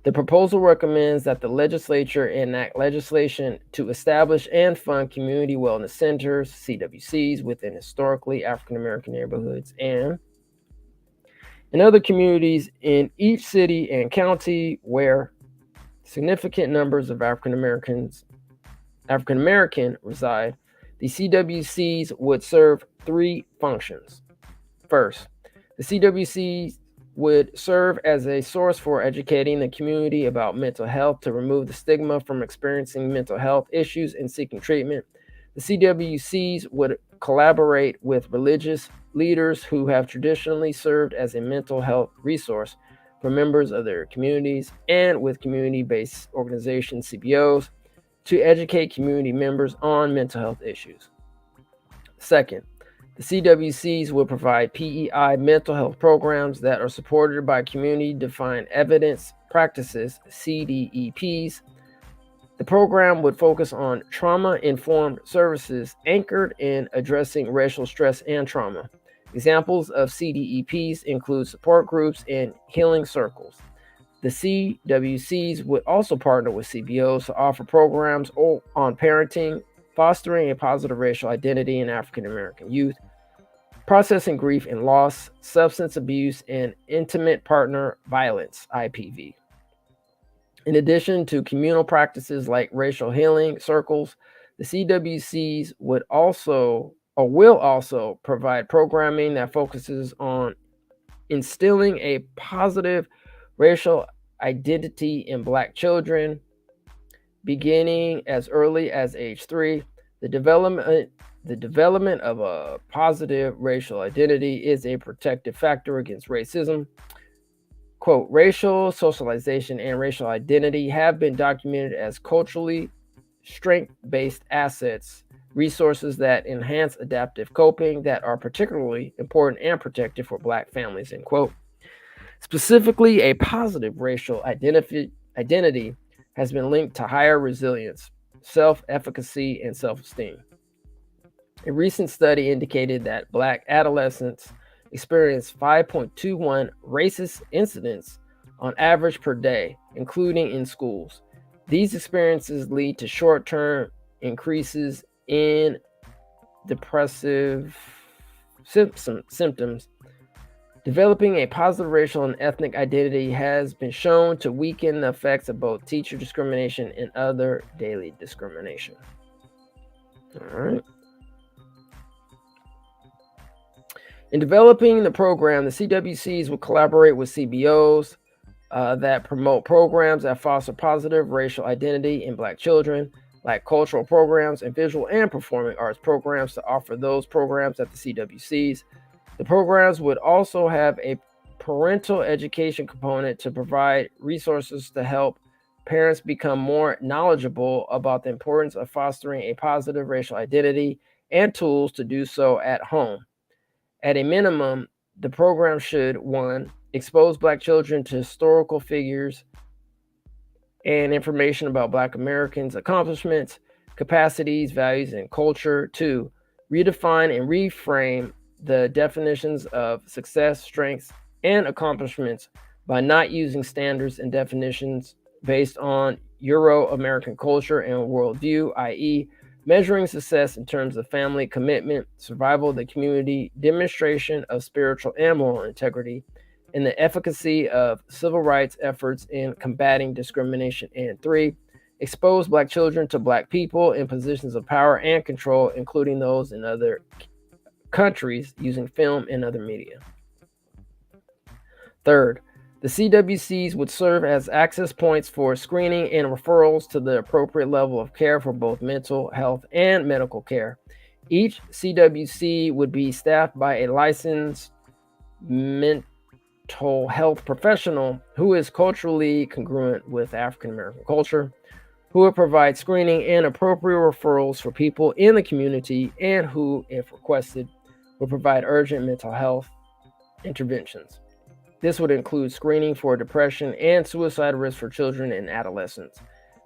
Speaker 13: The proposal recommends that the legislature enact legislation to establish and fund community wellness centers, CWCs, within historically African American neighborhoods and in other communities in each city and county where significant numbers of African American reside. The CWCs would serve 3 functions. First, the CWCs would serve as a source for educating the community about mental health to remove the stigma from experiencing mental health issues and seeking treatment. The CWCs would collaborate with religious leaders who have traditionally served as a mental health resource for members of their communities and with community-based organizations, CBOs, to educate community members on mental health issues. Second, the CWCs will provide PEI mental health programs that are supported by community-defined evidence practices, CDEPs. The program would focus on trauma-informed services anchored in addressing racial stress and trauma. Examples of CDEPs include support groups and healing circles. The CWCs would also partner with CBOs to offer programs on parenting, fostering a positive racial identity in African American youth, processing grief and loss, substance abuse, and intimate partner violence, IPV. In addition to communal practices like racial healing circles, the CWCs will also provide programming that focuses on instilling a positive racial identity in Black children, beginning as early as age 3. The development of a positive racial identity is a protective factor against racism. Quote, racial socialization and racial identity have been documented as culturally strength-based assets, resources that enhance adaptive coping that are particularly important and protective for Black families, end quote. Specifically, a positive racial identity has been linked to higher resilience, self-efficacy, and self-esteem. A recent study indicated that Black adolescents experienced 5.21 racist incidents on average per day, including in schools. These experiences lead to short-term increases in depressive symptoms. Developing a positive racial and ethnic identity has been shown to weaken the effects of both teacher discrimination and other daily discrimination. All right. In developing the program, the CWCs will collaborate with CBOs that promote programs that foster positive racial identity in Black children, like cultural programs and visual and performing arts programs, to offer those programs at the CWCs. The programs would also have a parental education component to provide resources to help parents become more knowledgeable about the importance of fostering a positive racial identity and tools to do so at home. At a minimum, the program should, 1, expose Black children to historical figures and information about Black Americans' accomplishments, capacities, values, and culture. 2, redefine and reframe the definitions of success, strengths, and accomplishments by not using standards and definitions based on Euro-American culture and worldview, i.e., measuring success in terms of family commitment, survival of the community, demonstration of spiritual and moral integrity, and the efficacy of civil rights efforts in combating discrimination. And 3, expose Black children to Black people in positions of power and control, including those in other countries, using film and other media. 3rd, the CWCs would serve as access points for screening and referrals to the appropriate level of care for both mental health and medical care. Each CWC would be staffed by a licensed mental health professional who is culturally congruent with African American culture, who will provide screening and appropriate referrals for people in the community, and who, if requested, will provide urgent mental health interventions. This would include screening for depression and suicide risk for children and adolescents,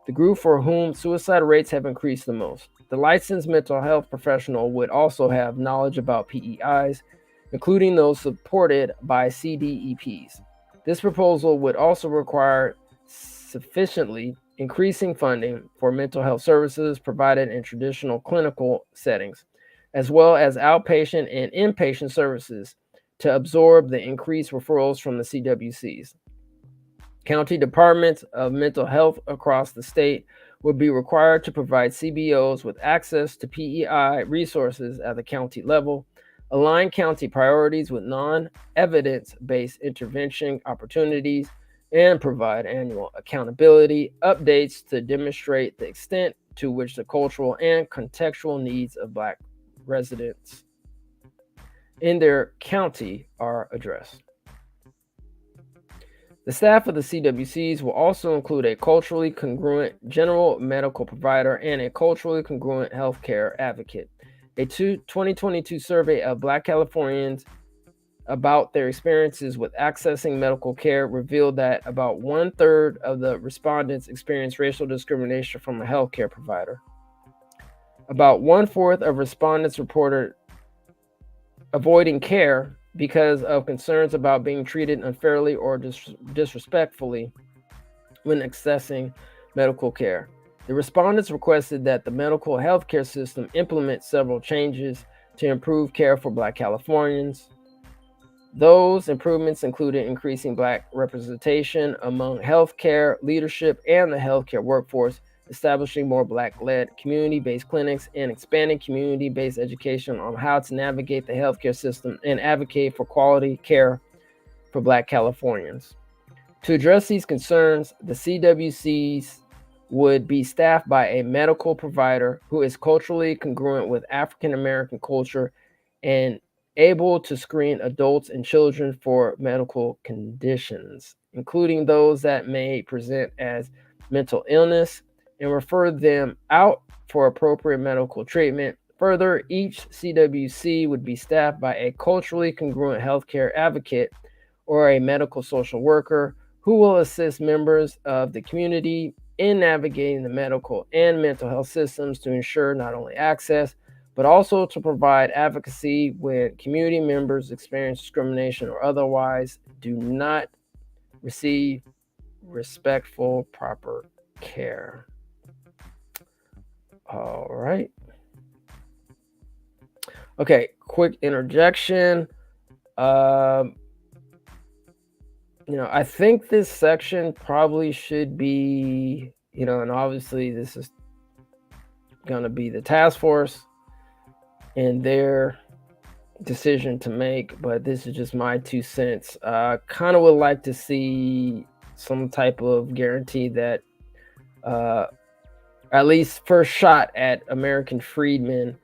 Speaker 13: the group for whom suicide rates have increased the most. The licensed mental health professional would also have knowledge about PEIs, including those supported by CDEPs. This proposal would also require sufficiently increasing funding for mental health services provided in traditional clinical settings, as well as outpatient and inpatient services, to absorb the increased referrals from the CWCs. County departments of mental health across the state would be required to provide CBOs with access to PEI resources at the county level, align county priorities with non-evidence-based intervention opportunities, and provide annual accountability updates to demonstrate the extent to which the cultural and contextual needs of Black residents in their county are addressed. The staff of the CWCs will also include a culturally congruent general medical provider and a culturally congruent healthcare advocate. A 2022 survey of Black Californians about their experiences with accessing medical care revealed that about 1/3 of the respondents experienced racial discrimination from a healthcare provider. About 1/4 of respondents reported avoiding care because of concerns about being treated unfairly or disrespectfully when accessing medical care. The respondents requested that the medical healthcare system implement several changes to improve care for Black Californians. Those improvements included increasing Black representation among healthcare leadership and the healthcare workforce, establishing more Black-led community-based clinics, and expanding community-based education on how to navigate the healthcare system and advocate for quality care for Black Californians. To address these concerns, the CWCs would be staffed by a medical provider who is culturally congruent with African American culture and able to screen adults and children for medical conditions, including those that may present as mental illness, and refer them out for appropriate medical treatment. Further, each CWC would be staffed by a culturally congruent healthcare advocate or a medical social worker who will assist members of the community in navigating the medical and mental health systems to ensure not only access, but also to provide advocacy when community members experience discrimination or otherwise do not receive respectful, proper care. All right. Okay, quick interjection. I think this section probably should be, and obviously this is going to be the task force and their decision to make, but this is just my 2 cents. Kind of would like to see some type of guarantee that at least first shot at American freedmen,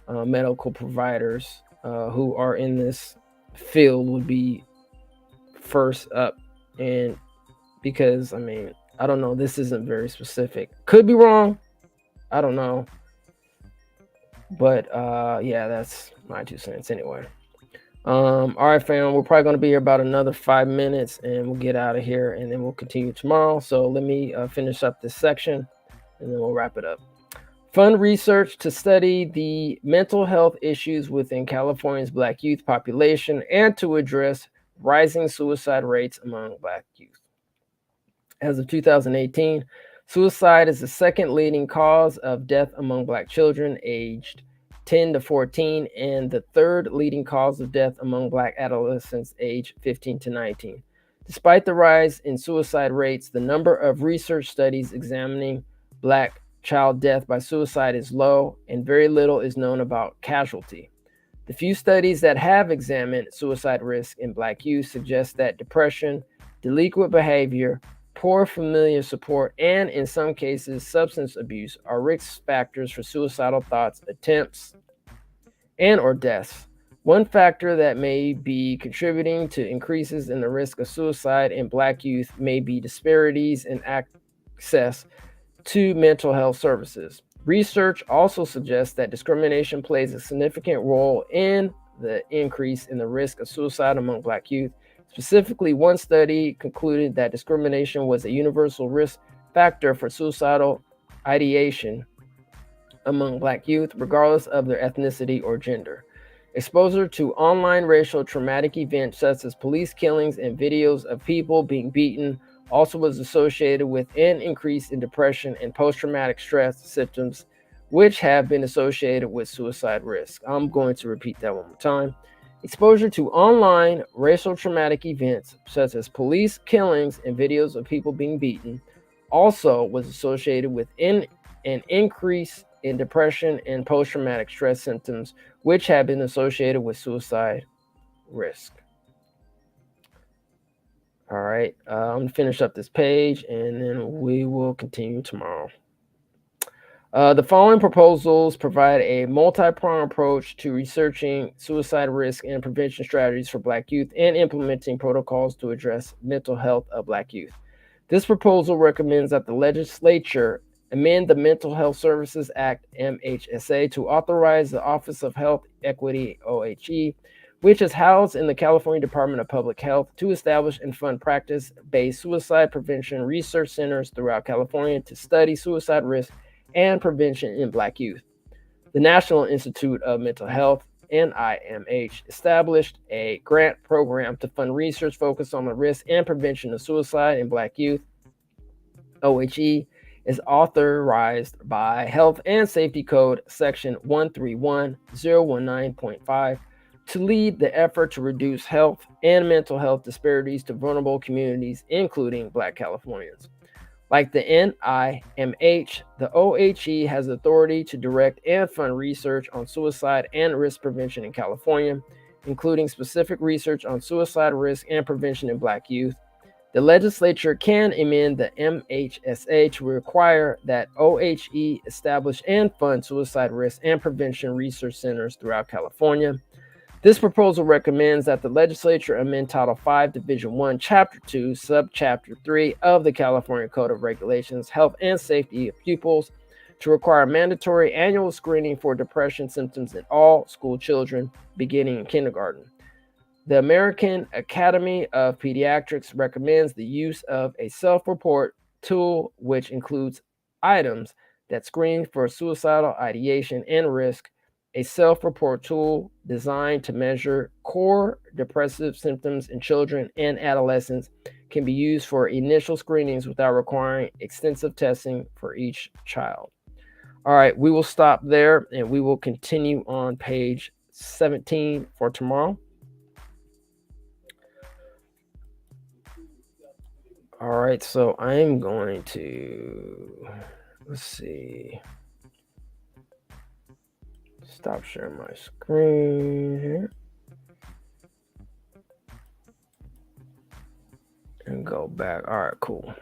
Speaker 13: medical providers who are in this field would be first up. And because, I don't know, this isn't very specific. Could be wrong. I don't know. But yeah, that's my 2 cents anyway. All right, fam, we're probably going to be here about another 5 minutes and we'll get out of here and then we'll continue tomorrow. So let me finish up this section and then we'll wrap it up. Fund research to study the mental health issues within California's Black youth population and to address rising suicide rates among Black youth. As of 2018, suicide is the second leading cause of death among Black children aged 10 to 14 and the third leading cause of death among Black adolescents aged 15 to 19. Despite the rise in suicide rates, the number of research studies examining Black child death by suicide is low, and very little is known about casualty. The few studies that have examined suicide risk in Black youth suggest that depression, delinquent behavior, poor familiar support, and in some cases, substance abuse are risk factors for suicidal thoughts, attempts, and/or deaths. One factor that may be contributing to increases in the risk of suicide in Black youth may be disparities in access to mental health services. Research also suggests that discrimination plays a significant role in the increase in the risk of suicide among Black youth. Specifically, one study concluded that discrimination was a universal risk factor for suicidal ideation among Black youth, regardless of their ethnicity or gender. Exposure to online racial traumatic events such as police killings and videos of people being beaten also was associated with an increase in depression and post-traumatic stress symptoms, which have been associated with suicide risk. I'm going to repeat that one more time. Exposure to online racial traumatic events, such as police killings and videos of people being beaten, also was associated with an increase in depression and post-traumatic stress symptoms, which have been associated with suicide risk. All right, I'm going to finish up this page and then we will continue tomorrow. The following proposals provide a multi-pronged approach to researching suicide risk and prevention strategies for Black youth and implementing protocols to address mental health of Black youth. This proposal recommends that the legislature amend the Mental Health Services Act, MHSA, to authorize the Office of Health Equity, OHE, which is housed in the California Department of Public Health, to establish and fund practice-based suicide prevention research centers throughout California to study suicide risk and prevention in Black youth. The National Institute of Mental Health, NIMH, established a grant program to fund research focused on the risk and prevention of suicide in Black youth. OHE is authorized by Health and Safety Code Section 131019.5 to lead the effort to reduce health and mental health disparities to vulnerable communities, including Black Californians. Like the NIMH, the OHE has authority to direct and fund research on suicide and risk prevention in California, including specific research on suicide risk and prevention in Black youth. The legislature can amend the MHSA to require that OHE establish and fund suicide risk and prevention research centers throughout California. This proposal recommends that the legislature amend Title V, Division 1, Chapter 2, Subchapter 3 of the California Code of Regulations, Health and Safety of Pupils, to require mandatory annual screening for depression symptoms in all school children beginning in kindergarten. The American Academy of Pediatrics recommends the use of a self-report tool, which includes items that screen for suicidal ideation and risk. A self-report tool designed to measure core depressive symptoms in children and adolescents can be used for initial screenings without requiring extensive testing for each child. All right, we will stop there and we will continue on page 17 for tomorrow. All right, so I'm going to, let's see. Stop sharing my screen here. And go back. All right, cool.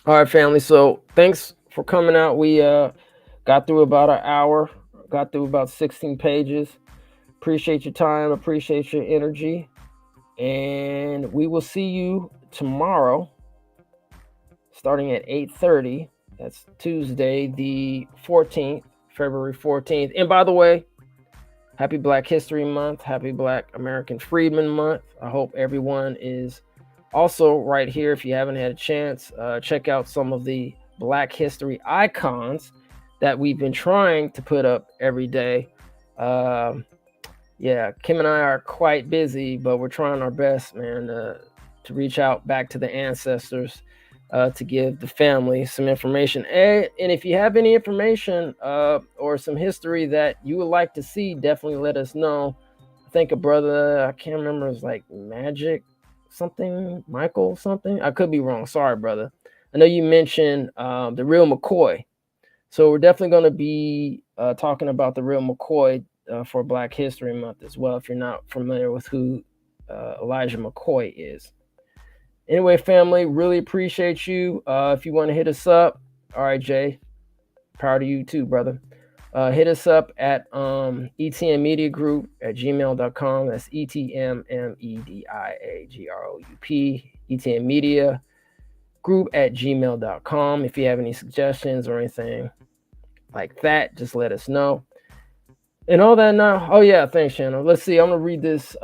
Speaker 13: All right, family. So thanks for coming out. We got through about an hour, got through about 16 pages. Appreciate your time. Appreciate your energy. And we will see you tomorrow starting at 8:30. That's Tuesday, the 14th. February 14th. And by the way, happy Black History Month. Happy Black American Freedmen Month. I hope everyone is also right here. If you haven't had a chance, check out some of the Black History icons that we've been trying to put up every day. Yeah, Kim and I are quite busy, but we're trying our best, man, to reach out back to the ancestors. To give the family some information. And if you have any information or some history that you would like to see, definitely let us know. I think a brother, I can't remember, it's like Magic something, Michael something. I could be wrong. Sorry, brother. I know you mentioned the real McCoy. So we're definitely going to be talking about the real McCoy for Black History Month as well, if you're not familiar with who Elijah McCoy is. Anyway, family, really appreciate you. If you want to hit us up, all right, Jay, power to you too, brother. Hit us up at etmmediagroup@gmail.com. That's etmmediagroup, etmmediagroup@gmail.com. If you have any suggestions or anything like that, just let us know. And all that now. Oh yeah, thanks, Shannon. Let's see. I'm gonna read this.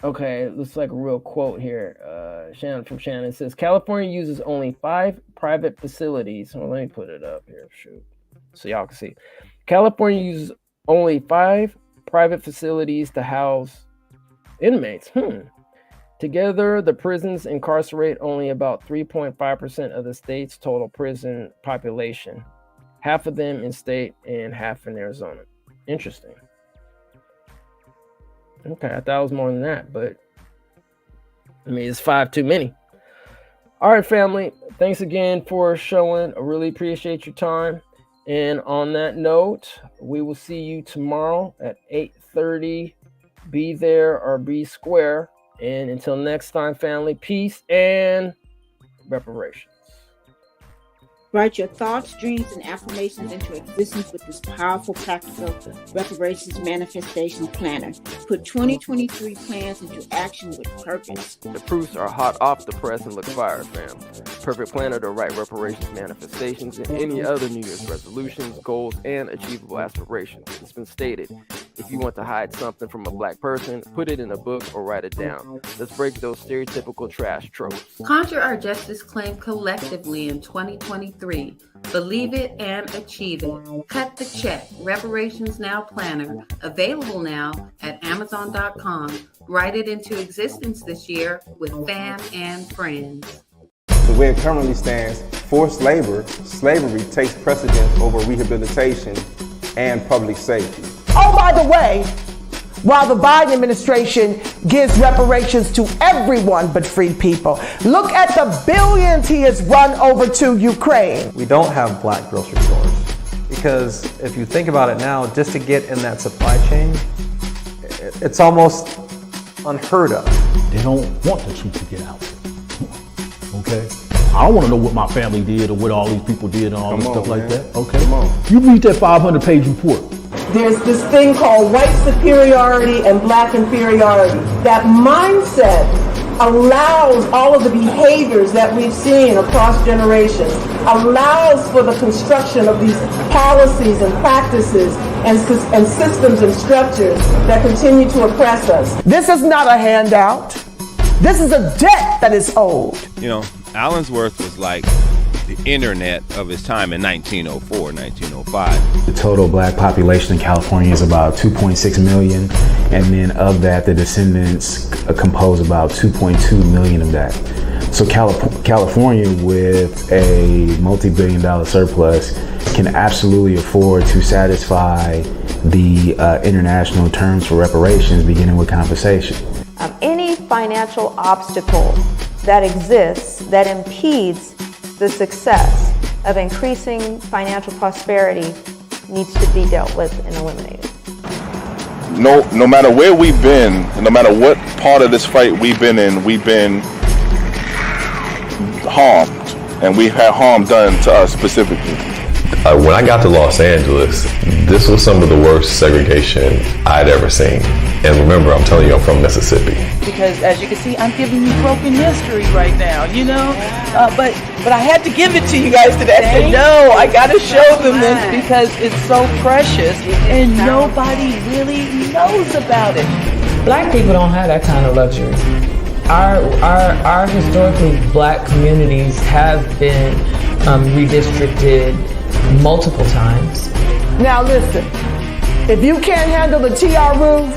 Speaker 13: Okay, it looks like a real quote here. From Shannon says, California uses only 5 private facilities. Well, let me put it up here, shoot, so y'all can see. California uses only 5 private facilities to house inmates. Together, the prisons incarcerate only about 3.5% of the state's total prison population. Half of them in state and half in Arizona. Interesting. Okay, I thought it was more than that, but I mean, it's 5 too many. All right, family. Thanks again for showing. I really appreciate your time. And on that note, we will see you tomorrow at 8:30. Be there or be square. And until next time, family, peace and reparations.
Speaker 12: Write your thoughts, dreams, and affirmations into existence with this powerful, practical reparations manifestation planner. Put 2023 plans into action with purpose.
Speaker 13: The proofs are hot off the press and look fire, fam. Perfect planner to write reparations manifestations and any other New Year's resolutions, goals, and achievable aspirations. It's been stated, If you want to hide something from a black person, put it in a book or write it down. Let's break those stereotypical trash tropes.
Speaker 14: Conjure our justice claim collectively in 2023. Believe it and achieve it. Cut the check. Reparations Now Planner. Available now at Amazon.com. Write it into existence this year with fam and friends.
Speaker 1: The way it currently stands, forced labor, slavery takes precedence over rehabilitation and public safety.
Speaker 2: Oh, by the way, while the Biden administration gives reparations to everyone but free people, look at the billions he has run over to Ukraine.
Speaker 3: We don't have black grocery stores because if you think about it now, just to get in that supply chain, it's almost unheard of.
Speaker 4: They don't want the truth to get out. Okay? I don't want to know what my family did or what all these people did and all this stuff like that. Okay? You read that 500-page report.
Speaker 2: There's this thing called white superiority and black inferiority. That mindset allows all of the behaviors that we've seen across generations, allows for the construction of these policies and practices and systems and structures that continue to oppress us. This is not a handout. This is a debt that is owed.
Speaker 5: You know, Allensworth was like the internet of his time in 1904, 1905.
Speaker 6: The total black population in California is about 2.6 million, and then of that, the descendants compose about 2.2 million of that. So California, with a multi-billion-dollar surplus, can absolutely afford to satisfy the international terms for reparations, beginning with compensation.
Speaker 7: Any financial obstacle that exists that impedes the success of increasing financial prosperity needs to be dealt with and eliminated.
Speaker 8: No matter where we've been, no matter what part of this fight we've been in, we've been harmed, and we've had harm done to us specifically.
Speaker 9: When I got to Los Angeles, this was some of the worst segregation I'd ever seen. And remember, I'm telling you, I'm from Mississippi.
Speaker 10: Because as you can see, I'm giving you broken history right now, you know? But I had to give it to you guys today. I said, no, I got to show them this because it's so precious and nobody really knows about it.
Speaker 11: Black people don't have that kind of luxury. Our historically black communities have been redistricted multiple times.
Speaker 2: Now listen, if you can't handle the TR roof,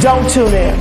Speaker 2: don't tune in.